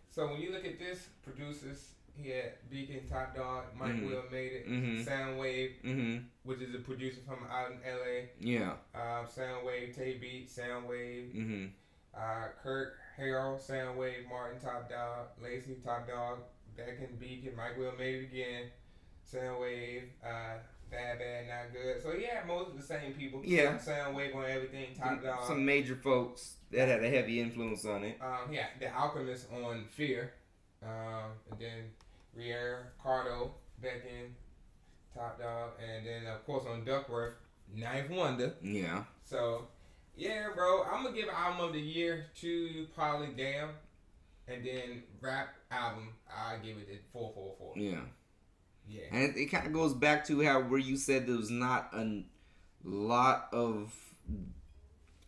So when you look at this, producers, he had Beacon, Top Dog, Mike Will made it, Soundwave, which is a producer from out in LA. Yeah. Soundwave, Tay Beat, Soundwave, Kirk, Harold, Soundwave, Martin, Top Dog, Lacey, Top Dog. Back in Beacon, Mike Will made it again. Soundwave, Bad, Not Good. So he had most of the same people. Yeah. Soundwave on everything, Top Dog. Some major folks that had a heavy influence on it. The Alchemist on Fear. And then Riera, Cardo, Beckon, Top Dog. And then, of course, on Duckworth, Ninth Wonder. Yeah. So, yeah, bro. I'm going to give Album of the Year to probably Damn. And then rap album, I give it a 444. Yeah. And it kind of goes back to where you said there was not a lot of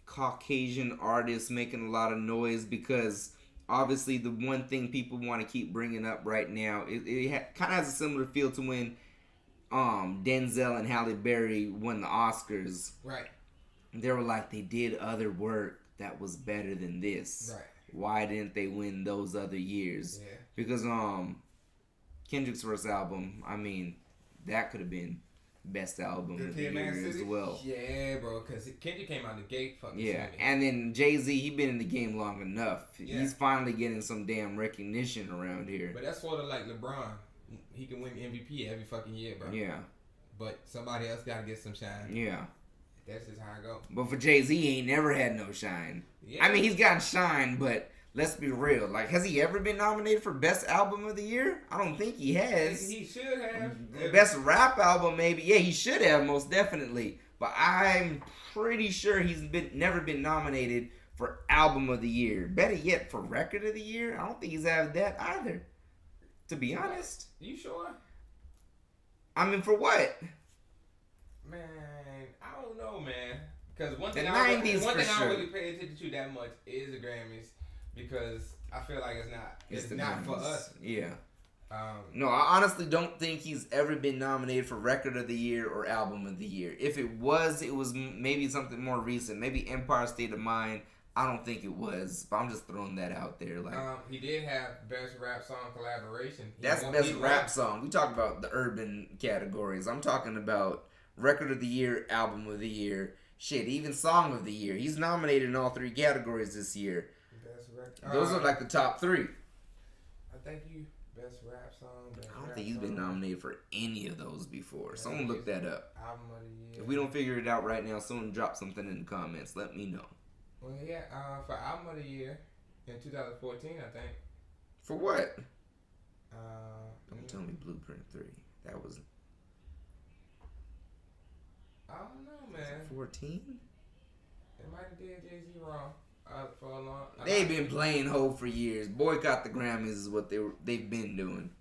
Caucasian artists making a lot of noise, because obviously the one thing people want to keep bringing up right now, it kind of has a similar feel to when Denzel and Halle Berry won the Oscars. Right. They were like, they did other work that was better than this. Right. Why didn't they win those other years? Yeah. Because Kendrick's first album, I mean, that could have been best album of the year as well. Yeah, bro, because Kendrick came out the gate fucking swinging. And then Jay-Z, he been in the game long enough. Yeah. He's finally getting some damn recognition around here. But that's sort of like LeBron. He can win MVP every fucking year, bro. Yeah. But somebody else got to get some shine. Yeah. That's just how I go. But for Jay-Z, he ain't never had no shine. Yeah. I mean, he's gotten shine, but let's be real. Like, has he ever been nominated for Best Album of the Year? I don't think he has. He should have. Best Rap Album, maybe. Yeah, he should have, most definitely. But I'm pretty sure he's never been nominated for Album of the Year. Better yet, for Record of the Year? I don't think he's had that either. To be honest. You sure? I mean, for what? Man, I don't know, man. Because one thing the I 90s don't sure. really pay attention to that much is the Grammys, because I feel like it's not for us. Yeah. No, I honestly don't think he's ever been nominated for Record of the Year or Album of the Year. If it was maybe something more recent. Maybe Empire State of Mind. I don't think it was, but I'm just throwing that out there. Like, he did have Best Rap Song Collaboration. That's Best Rap Song. We talk about the urban categories. I'm talking about Record of the Year, Album of the Year. Shit, even Song of the Year. He's nominated in all 3 categories this year. Best record. Those are like the top 3. I think you Best Rap Song. I don't think he's been nominated for any of those before. Someone look that up. Album of the Year. If we don't figure it out right now, someone drop something in the comments. Let me know. Well, yeah, for Album of the Year in 2014, I think. For what? Don't tell me Blueprint 3. That was... I don't know, man. 14? They might have did Jay-Z wrong for a long... They've been playing Hov for years. Boycott the Grammys is what they've been doing.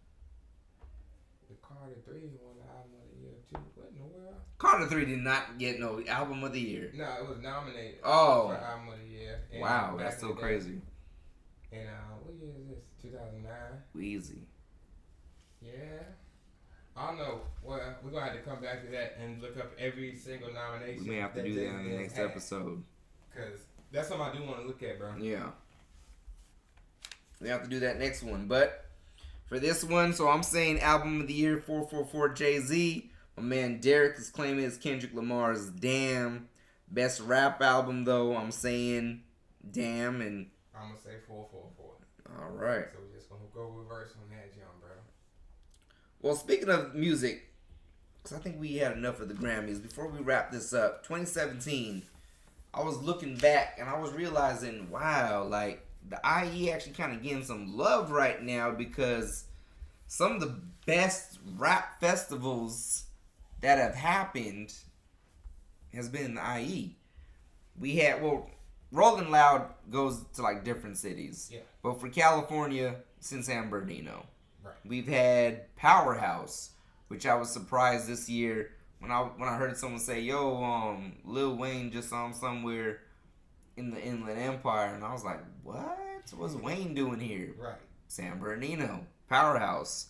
The Carter 3 won the Album of the Year, too. What in the world? Carter 3 did not get no Album of the Year. No, it was nominated for Album of the Year. Wow, that's so crazy. And what year is this? 2009? Wheezy. Yeah. I don't know. Well, we're going to have to come back to that and look up every single nomination. We may have to do that in the next episode. Because that's something I do want to look at, bro. Yeah. We have to do that next one. But for this one, so I'm saying Album of the Year, 444 Jay-Z. My man Derric is claiming it's Kendrick Lamar's Damn. Best rap album, though, I'm saying Damn. And I'm going to say 444. All right. So we're just going to go reverse on that, John, bro. Well, speaking of music, because I think we had enough of the Grammys. Before we wrap this up, 2017, I was looking back and I was realizing, wow, like the IE actually kind of getting some love right now, because some of the best rap festivals that have happened has been in the IE. We had, Rolling Loud goes to like different cities. Yeah. But for California, it's in San Bernardino. Right. We've had Powerhouse, which I was surprised this year when I heard someone say, "Yo, Lil Wayne just saw him somewhere in the Inland Empire," and I was like, "What? What's Wayne doing here?" Right. San Bernardino, Powerhouse.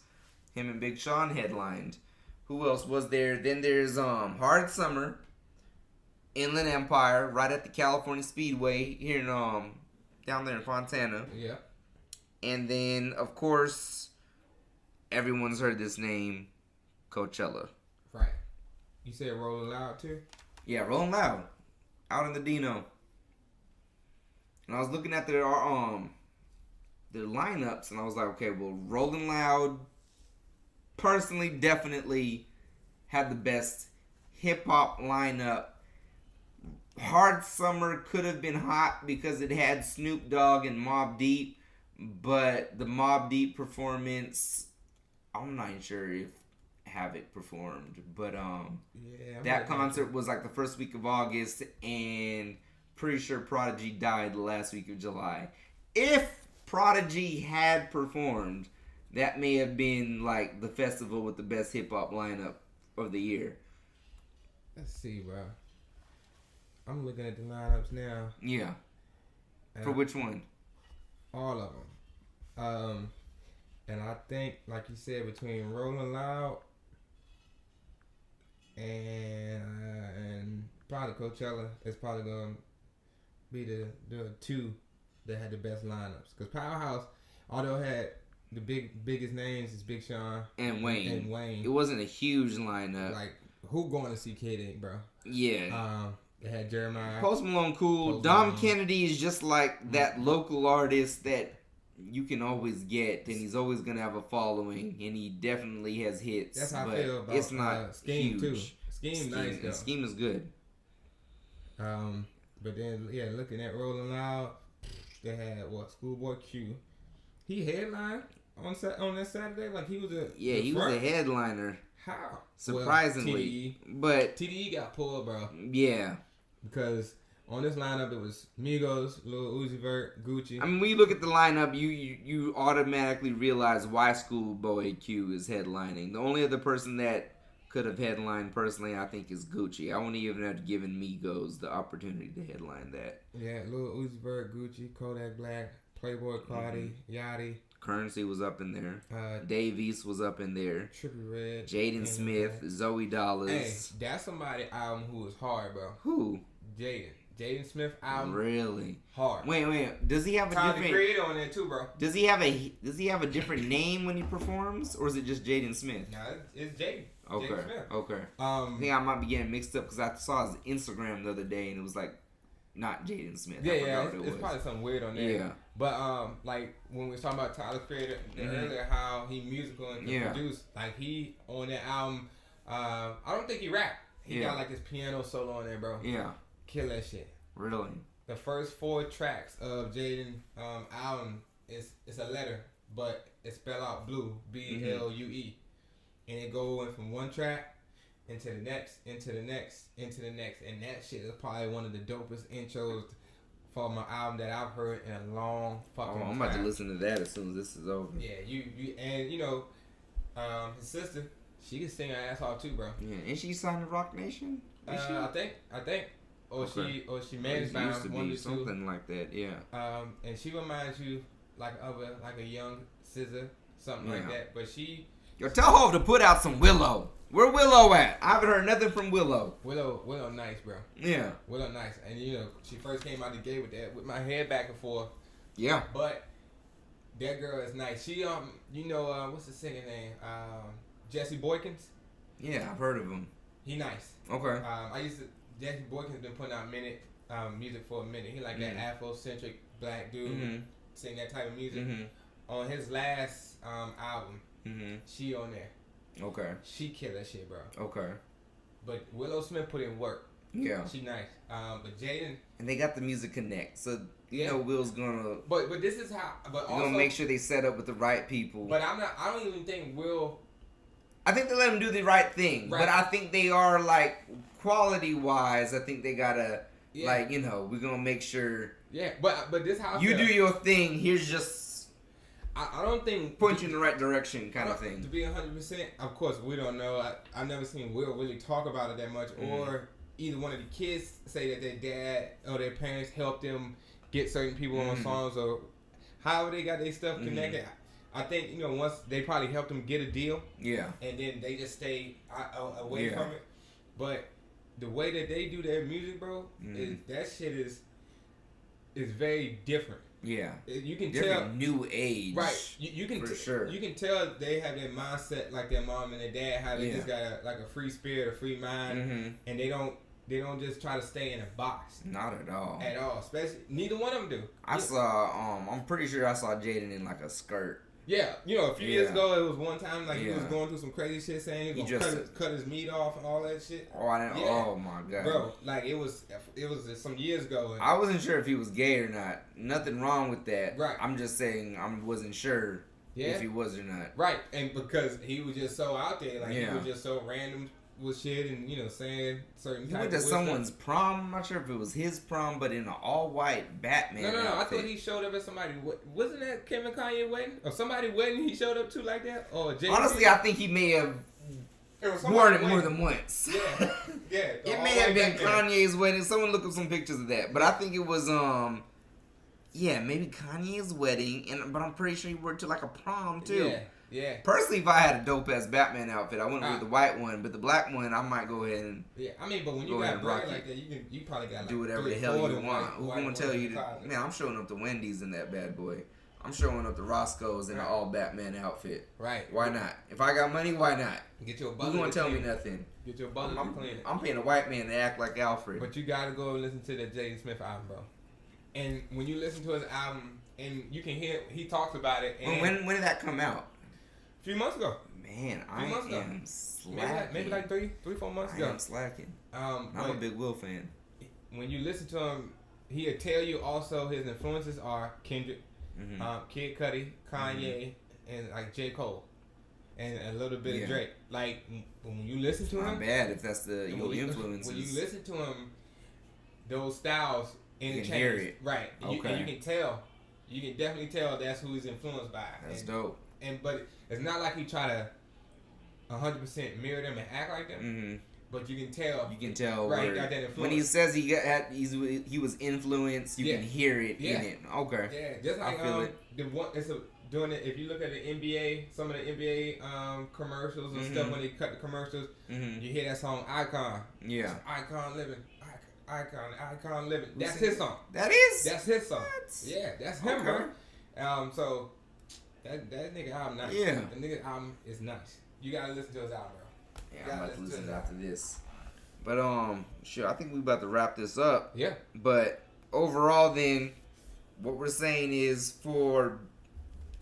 Him and Big Sean headlined. Who else was there? Then there's Hard Summer, Inland Empire, right at the California Speedway here in down there in Fontana. Yeah. And then of course, everyone's heard this name, Coachella. Right. You said Rolling Loud too? Yeah, Rolling Loud, out in the Dino. And I was looking at their lineups, and I was like, okay, well, Rolling Loud, personally, definitely had the best hip hop lineup. Hard Summer could have been hot because it had Snoop Dogg and Mobb Deep, but the Mobb Deep performance, I'm not even sure if Havoc performed, but that concert was like the first week of August, and pretty sure Prodigy died the last week of July. If Prodigy had performed, that may have been like the festival with the best hip hop lineup of the year. Let's see, bro. I'm looking at the lineups now. Yeah. For which one? All of them. And I think, like you said, between Rolling Loud and probably Coachella, it's probably going to be the two that had the best lineups. Because Powerhouse, although it had the biggest names, is Big Sean and Wayne. It wasn't a huge lineup. Like, who going to see K-Day, bro? Yeah. They had Jeremiah. Post Malone, cool. Dom Kennedy is just like that local artist that you can always get, and he's always gonna have a following, and he definitely has hits. That's how I feel about it's not Scheme huge. too. Scheme nice though. Scheme is good. But then looking at Rolling Loud, they had Schoolboy Q. He headlined on that Saturday, like he was he was a headliner. How? Surprisingly, but TDE got pulled, bro. Yeah, because on this lineup it was Migos, Lil Uzi Vert, Gucci. I mean, when you look at the lineup, you automatically realize why Schoolboy Q is headlining. The only other person that could have headlined personally, I think, is Gucci. I wouldn't even have given Migos the opportunity to headline that. Yeah, Lil Uzi Vert, Gucci, Kodak Black, Playboy Cardi, Yachty. Currency was up in there. Dave East was up in there. Trippie Redd. Jaden Smith, Zoe Dollars. Hey, that's somebody album who was hard, bro. Who? Jaden Smith album. Really? Hard. Wait. Does he have a Tyler different... the Creator on there too, bro. Does he have a different name when he performs, or is it just Jaden Smith? No, it's Jaden. Okay. Jaden Smith. Okay. I think I might be getting mixed up because I saw his Instagram the other day and it was like not Jaden Smith. Yeah, it's probably something weird on there. Yeah. But like when we was talking about Tyler Creator earlier, how he musical and can produce, like he on that album, I don't think he rapped. He got like his piano solo on there, bro. Yeah. Kill that shit. Really? The first 4 tracks of Jaden album it's a letter, but it's spelled out blue, BLUE, and it goes from one track into the next, into the next, into the next, and that shit is probably one of the dopest intros for my album that I've heard in a long fucking time. I'm about to listen to that as soon as this is over. Yeah, and his sister, she can sing her ass off too, bro. Yeah, and she signed to Rock Nation. I think. Or okay. she managed by one or something like that, yeah. And she reminds you like a young SZA, something like that. But she. Yo, tell Hov to put out some Willow. Where Willow at? I haven't heard nothing from Willow. Willow, nice, bro. Yeah. Willow, nice, and she first came out the gate with that, with my head back and forth. Yeah. But that girl is nice. She what's the singer name? Jesse Boykins. Yeah, I've heard of him. He nice. Okay. Jesse Boykins been putting out music for a minute. He like that Afrocentric black dude, sing that type of music. On his last album, she on there. Okay. She kill that shit, bro. Okay. But Willow Smith put in work. Yeah. She nice. But Jaden. And they got the music connect, so you know Will's gonna. But this is how. But also gonna make sure they set up with the right people. But I don't even think Will. I think they let him do the right thing, but I think they are like quality wise. I think they gotta we're gonna make sure. Yeah, but this how you do your thing. Here's just. I don't think point you in the right direction, kind of thing. To be 100%, of course, we don't know. I've never seen Will really talk about it that much, or either one of the kids say that their dad or their parents helped them get certain people on songs, or however they got their stuff connected. I think once they probably helped them get a deal, and then they just stay away from it. But the way that they do their music, bro, that shit is very different. Yeah, you can different tell new age, right? You can sure. You can tell they have that mindset like their mom and their dad, how they just got a free spirit, a free mind, and they don't just try to stay in a box. Not at all. At all, especially neither one of them do. I saw I'm pretty sure I saw Jaden in like a skirt. Yeah, a few years ago, it was one time like he was going through some crazy shit, saying he was gonna cut his meat off and all that shit. Oh, I didn't. Yeah. Oh my god, bro! Like it was some years ago. And I wasn't sure if he was gay or not. Nothing wrong with that. Right. I'm just saying I wasn't sure if he was or not. Right, and because he was just so out there, like he was just so random with shit, and saying certain. He went to someone's prom. I'm not sure if it was his prom, but in an all-white Batman. No. outfit. I thought he showed up at somebody. Wasn't that Kim and Kanye wedding or somebody wedding? He showed up to like that. Or honestly, I think he may have worn it more than once. Yeah. It may have been Kanye's wedding. Someone look up some pictures of that, but I think it was maybe Kanye's wedding, but I'm pretty sure he wore it to like a prom too. Yeah. Personally, if I had a dope ass Batman outfit, I wouldn't wear the white one, but the black one, I might go ahead and. Yeah, I mean, but when you got black like that, you probably got like do whatever the hell you want. Who's gonna tell you? Man, I'm showing up to Wendy's in that bad boy. I'm showing up to Roscoe's in an all Batman outfit. Right. Why not? If I got money, why not? Get your butler. Who's gonna tell me nothing? Get your butler to clean it. I'm paying a white man to act like Alfred. But you gotta go and listen to the Jaden Smith album, bro. And when you listen to his album, and you can hear he talks about it. And when did that come out? A few months ago. Man, I am slacking. Maybe like 3-4 months ago. I am slacking. I'm a big Will fan. When you listen to him, he'll tell you also his influences are Kendrick, Kid Cudi, Kanye, and like J. Cole, and a little bit of Drake. Like when you listen to him, not bad if that's your influences. When you listen to him, those styles interchange. You can hear it. Right. Okay. And you can tell. You can definitely tell that's who he's influenced by. That's dope. But it's not like he try to 100% mirror them and act like them. Mm-hmm. But you can tell. Right. He got that influence. When he says he was influenced, you can hear it in it. Okay. Yeah, just like I feel it. Doing it. If you look at the NBA, some of the NBA commercials and stuff, when they cut the commercials, you hear that song "Icon." Yeah. Icon living. Icon living. That's his song. That's his song. What? Yeah, that's him, bro. So that nigga album nice. Yeah. The nigga album is nice. You gotta listen to his album, bro. Yeah, I'm about to listen after this. But sure, I think we about to wrap this up. Yeah. But overall, then, what we're saying is for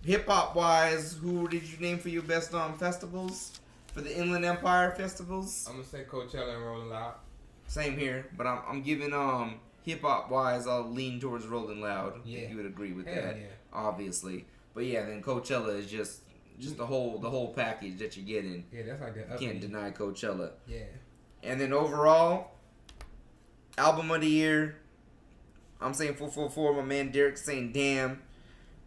hip hop wise, who did you name for your best festivals for the Inland Empire festivals? I'm gonna say Coachella and Rolling Loud. Same here, but I'm giving hip hop wise, I'll lean towards Rolling Loud. Yeah. If you would agree with Hell that, yeah. Obviously. But yeah, then Coachella is just the whole package that you're getting. Yeah, that's like the Can't deny Coachella. Yeah. And then overall, album of the year, I'm saying 444. My man Derric saying damn.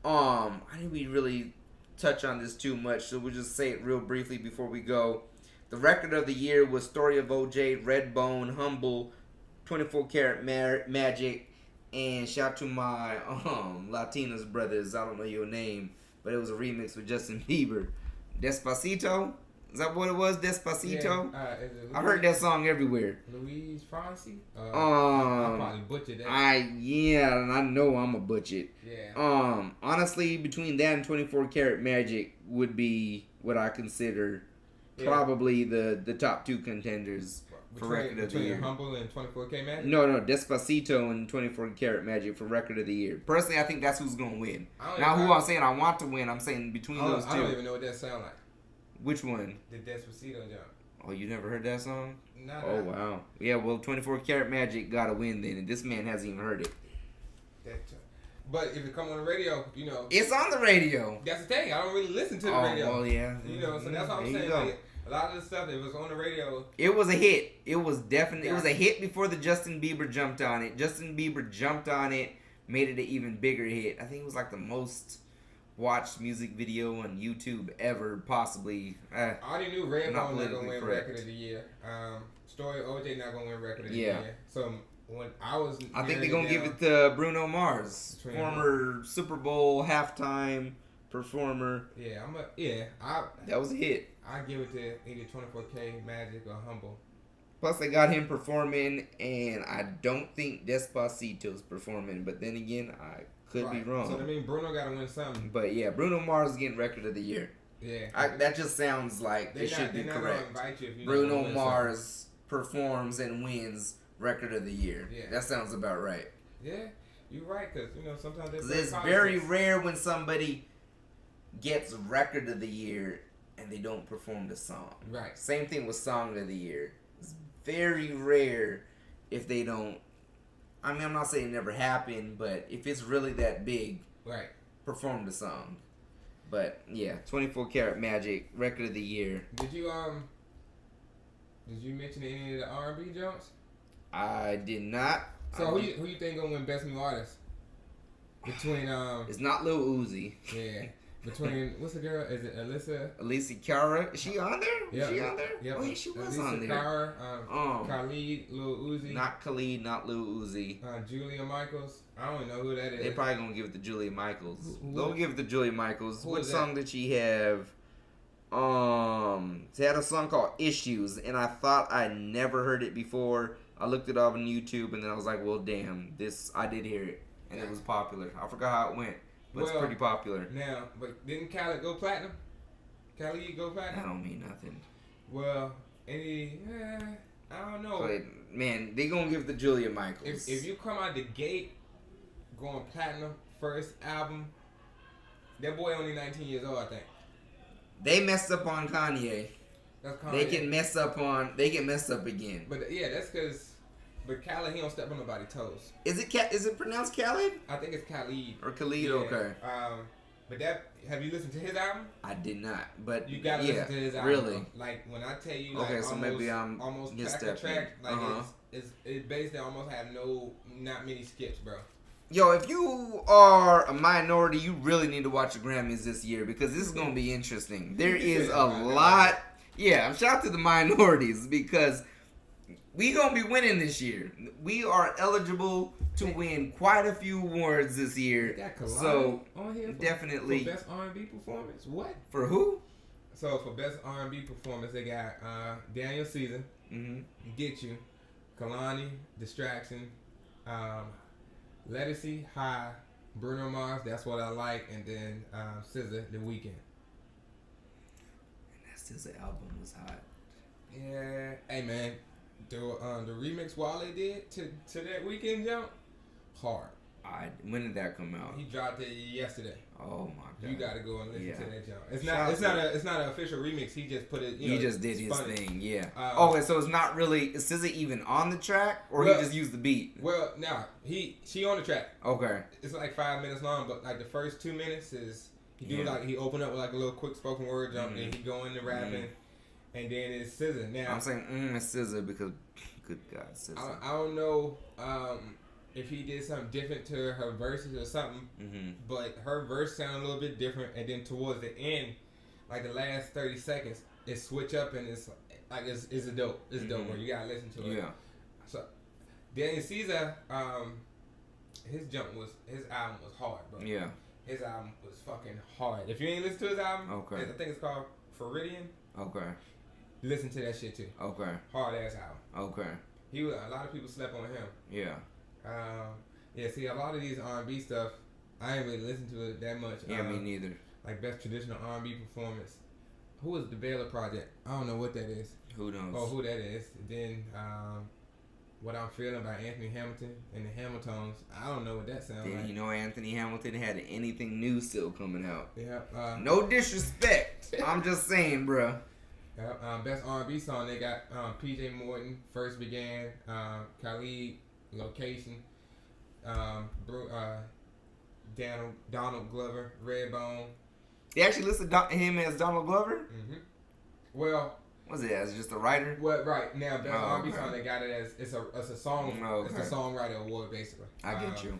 I didn't really touch on this too much, so we'll just say it real briefly before we go. The record of the year was Story of OJ, Redbone, Humble, 24 Karat Magic, and shout out to my Latinos brothers. I don't know your name, but it was a remix with Justin Bieber. Despacito. Is that what it was? Despacito? Yeah. I heard that song everywhere. Louise Fonsi? I probably butchered that. And I know I'm a butcher. Yeah. Honestly, between that and 24 Karat Magic would be what I consider probably the top two contenders for record of the year. Between Humble and 24K Magic? No, Despacito and 24 Karat Magic for record of the year. Personally, I think that's who's gonna win. I'm saying I want to win. I'm saying between those two. I don't even know what that sound like. Which one? The Despacito jump. Oh, you never heard that song? No. Oh, wow. Yeah, well, 24 Karat Magic got to win then, and this man hasn't even heard it. But if it come on the radio, It's on the radio. That's the thing. I don't really listen to the radio. Oh, well, yeah. So that's what I'm saying. Like, a lot of the stuff that was on the radio. It was a hit. It was definitely, It was a hit before the Justin Bieber jumped on it. Justin Bieber jumped on it, made it an even bigger hit. I think it was like the most watched music video on YouTube ever, possibly. I already knew Redbone not gonna win record of the year. Story of OJ not gonna win record of the year. So when I think they're gonna give it to Bruno Mars, former Super Bowl halftime performer. Yeah, that was a hit. I give it to either 24K Magic or Humble. Plus, they got him performing, and I don't think Despacito's performing. But then again, I could be wrong. So, Bruno got to win something. But, yeah, Bruno Mars is getting record of the year. Yeah. That just sounds like it should be correct. Bruno Mars performs and wins record of the year. Yeah. That sounds about right. Yeah, you're right, because, sometimes it's very rare when somebody gets record of the year and they don't perform the song. Right. Same thing with song of the year. It's very rare if they don't. I'm not saying it never happened, but if it's really that big, right, perform the song. But yeah, 24 Karat Magic record of the year. Did you mention any of the R&B jumps? I did not. So who you think gonna win Best New Artist? Between it's not Lil Uzi. Yeah. Between what's the girl? Is it Alyssa? Alicia Cara? Is she on there? Yeah. Is she on there? Yeah. Oh yeah, she was Alicia on there. Cara, Khalid, Lil Uzi. Not Khalid, not Lil Uzi. Julia Michaels. I don't know who that is. They probably gonna give it to Julia Michaels. They'll give it to Julia Michaels. Who what song did she have? She had a song called Issues, and I thought I never heard it before. I looked it up on YouTube, and then I was like, well, damn, I did hear it, and it was popular. I forgot how it went, but it's pretty popular. Now, but didn't Khaled go platinum? Khaled go platinum? That don't mean nothing. Well, I don't know. But, man, they gonna give it to Julia Michaels. If you come out the gate going platinum, first album, that boy only 19 years old, I think. They messed up on Kanye. That's Kanye. They can mess up again. But yeah, that's because. But Khaled, he don't step on nobody's toes. Is it pronounced Khaled? I think it's Khalid. Or Khalid, yeah. Okay. But have you listened to his album? I did not, but you gotta listen to his album. Really? Like when I tell you, okay, so maybe I'm almost track to track. Like it's basically almost have not many skips, bro. Yo, if you are a minority, you really need to watch the Grammys this year because this is gonna be interesting. There is a lot. Yeah, shout out to the minorities because we gonna be winning this year. We are eligible to win quite a few awards this year. So on here definitely for best R&B performance. What? For who? So for best R&B performance, they got Daniel Caesar, Get You, Kalani, Distraction, Lettucey, High, Bruno Mars, That's What I Like, and then SZA, The Weeknd. And that SZA album was hot. Yeah. Hey man, the remix Wale did to that Weeknd jump, hard. When did that come out? He dropped it yesterday. Oh my god! You gotta go and listen to that jump. It's not an official remix. He just put it. He just did his thing. Yeah. Okay, so it's not really. Is SZA even on the track, or he just used the beat? Well, nah. She on the track. Okay. It's like 5 minutes long, but like the first 2 minutes is he open up with like a little quick spoken word jump, and he go into rapping, and then it's SZA. Now I'm saying it's SZA because, good God, SZA. I don't know. If he did something different to her verses or something, but her verse sounded a little bit different, and then towards the end, like the last 30 seconds, it switch up and it's like it's a dope. It's dope, bro. You gotta listen to it. Yeah. So Daniel Caesar, his album was hard, bro. Yeah. His album was fucking hard. If you ain't listen to his album, okay. I think it's called Floridian. Okay. Listen to that shit too. Okay. Hard ass album. Okay. A lot of people slept on him. Yeah. See, a lot of these R&B stuff, I ain't really listen to it that much. Yeah, me neither. Like best traditional R&B performance. Who is the Baylor Project? I don't know what that is. Who knows? Oh, who that is. Then, What I'm Feeling by Anthony Hamilton and the Hamiltons. I don't know what that sounds like. You know Anthony Hamilton had anything new still coming out. Yeah. No disrespect. I'm just saying, bro. Best R&B song, they got PJ Morton, First Began, Khalid, Location, Donald Glover, Redbone. They actually listed him as Donald Glover? Well, what's it as? Just a writer? Well, right now, best R&B song, they got it as it's a song. Okay. It's a songwriter award basically. I get you.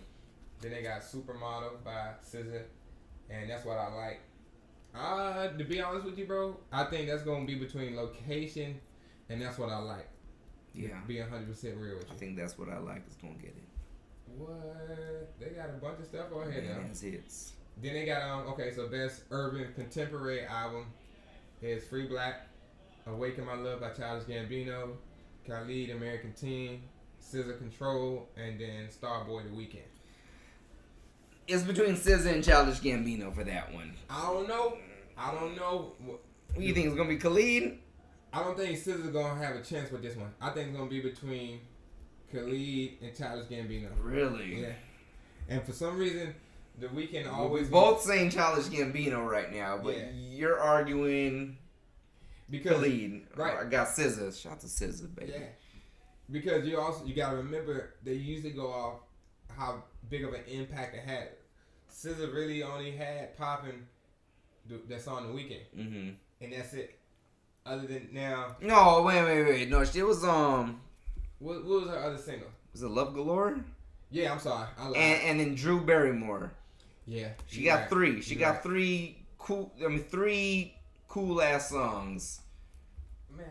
Then they got Supermodel by SZA, and That's What I Like. To be honest with you, bro, I think that's gonna be between Location and That's What I Like. Yeah. Being 100% real with you. I think That's What I Like is gonna get it. What? They got a bunch of stuff on here now. That's hits. Then they got so best urban contemporary album is Free Black, Awaken My Love by Childish Gambino, Khalid, American Teen, SZA Control, and then Starboy The Weeknd. It's between SZA and Childish Gambino for that one. I don't know. What do you think? It's gonna be Khalid? I don't think SZA's gonna have a chance with this one. I think it's gonna be between Khalid and Childish Gambino. Really? Yeah. And for some reason, The Weeknd always... We're both saying Childish Gambino right now, but you're arguing Khalid. Right. I got SZA. Shout out to SZA, baby. Yeah. Because you gotta remember, they usually go off how big of an impact it had. SZA really only had popping that song The Weeknd. Mm-hmm. And that's it. Other than now... No, wait. No, she was, What was her other single? Was it Love Galore? Yeah, I'm sorry. I lied. And then Drew Barrymore. Yeah. She got three. She got three cool ass songs. Man.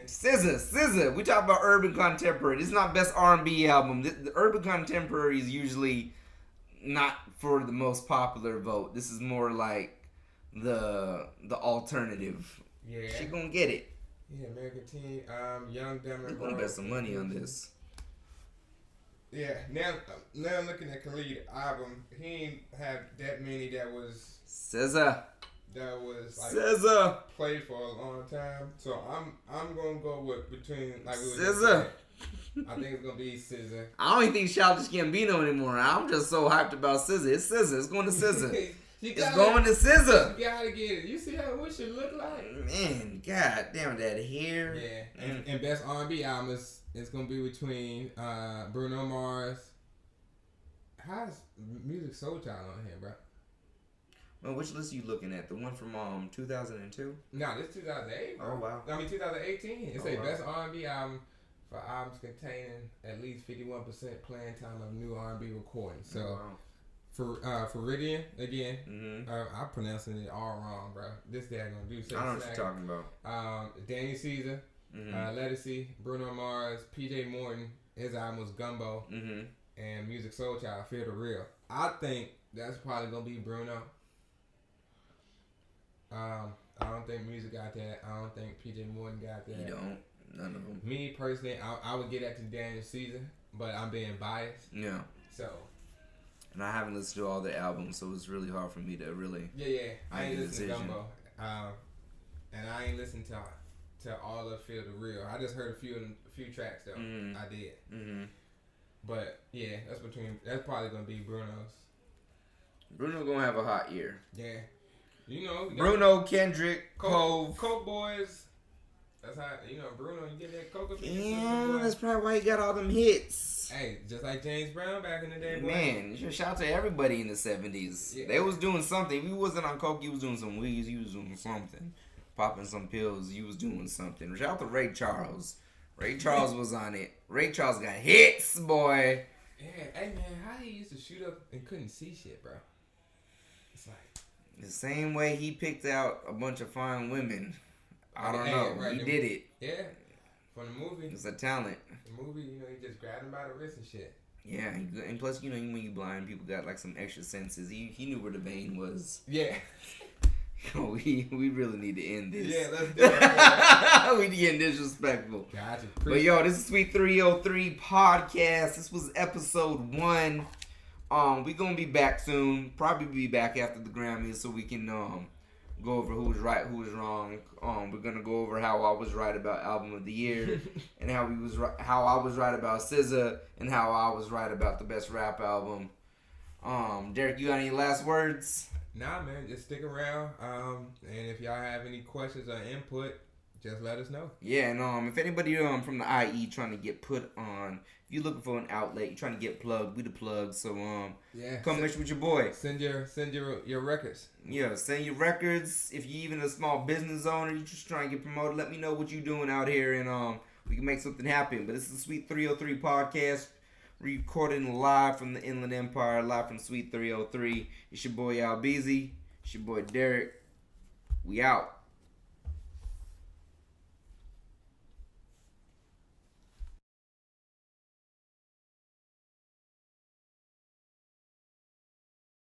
SZA. We talk about urban contemporary. This is not best R&B album. The urban contemporary is usually not for the most popular vote. This is more like the alternative. Yeah. She gonna get it. Yeah, American Teen, Young Dumber. You're gonna bet some money on this. Yeah, now I'm looking at Khalid's album. He ain't have that many that was SZA. That was like SZA played for a long time. So I'm gonna go with between like we were SZA. I think it's gonna be SZA. I don't even think Childish Gambino anymore. I'm just so hyped about SZA. It's SZA. It's going to SZA. It's going to SZA. You gotta get it. You see what she look like? Man, god damn that hair. Yeah. And best R&B album is gonna be between Bruno Mars. How's Music Soul Child on here, bro? Well, which list are you looking at? The one from 2002? No, this 2008. Bro. Oh wow. 2018. It's best R&B album for albums containing at least 51% playing time of new R&B recordings. So. Oh, wow. Floridian again. Mm-hmm. I'm pronouncing it all wrong, bro. This guy gonna do something. I don't know what you're talking about. Daniel Caesar, Lettucey, Bruno Mars, PJ Morton. His album was Gumbo, and Music Soul Child, Feel the Real. I think that's probably gonna be Bruno. I don't think Music got that. I don't think PJ Morton got that. You don't. None of them. Me personally, I would get that to Daniel Caesar, but I'm being biased. Yeah. So. And I haven't listened to all the albums, so it's really hard for me to really. Yeah. I ain't listened to Gumbo, and I ain't listened to all of Feel the Real. I just heard a few tracks though. I did. But yeah, that's probably gonna be Bruno's. Bruno gonna have a hot year. Yeah. You know, Bruno, Kendrick, Coke Boys. That's how, Bruno, you get that Coke up in your that's probably why he got all them hits. Hey, just like James Brown back in the day, boy. Man, shout out to everybody in the 70s. Yeah. They was doing something. If he wasn't on Coke, he was doing some weeds, he was doing something. Popping some pills, he was doing something. Shout out to Ray Charles. Ray Charles was on it. Ray Charles got hits, boy. Yeah, hey man, how he used to shoot up and couldn't see shit, bro? It's like the same way he picked out a bunch of fine women. I don't know. Right, he did it. Yeah. From the movie. It's a talent. The movie, he just grabbed him by the wrist and shit. Yeah, and plus, when you blind, people got like some extra senses. He knew where the vein was. Yeah. We really need to end this. Yeah, let's do it. We getting disrespectful. Gotcha. But yo, this is Sweet 303 podcast. This was episode 1. We gonna be back soon. Probably be back after the Grammys so we can go over who was right, who was wrong. We're gonna go over how I was right about Album of the Year, and how I was right about SZA, and how I was right about the best rap album. Derric, you got any last words? Nah, man, just stick around. And if y'all have any questions or input, just let us know. Yeah, and if anybody from the IE trying to get put on, if you're looking for an outlet, you're trying to get plugged, we the plug. So come mess with your boy. Send your records. Yeah, send your records. If you're even a small business owner, you just trying to get promoted, let me know what you're doing out here, and we can make something happen. But this is the Sweet 303 podcast, recording live from the Inland Empire, live from Sweet 303. It's your boy Albeezy. It's your boy Derric. We out.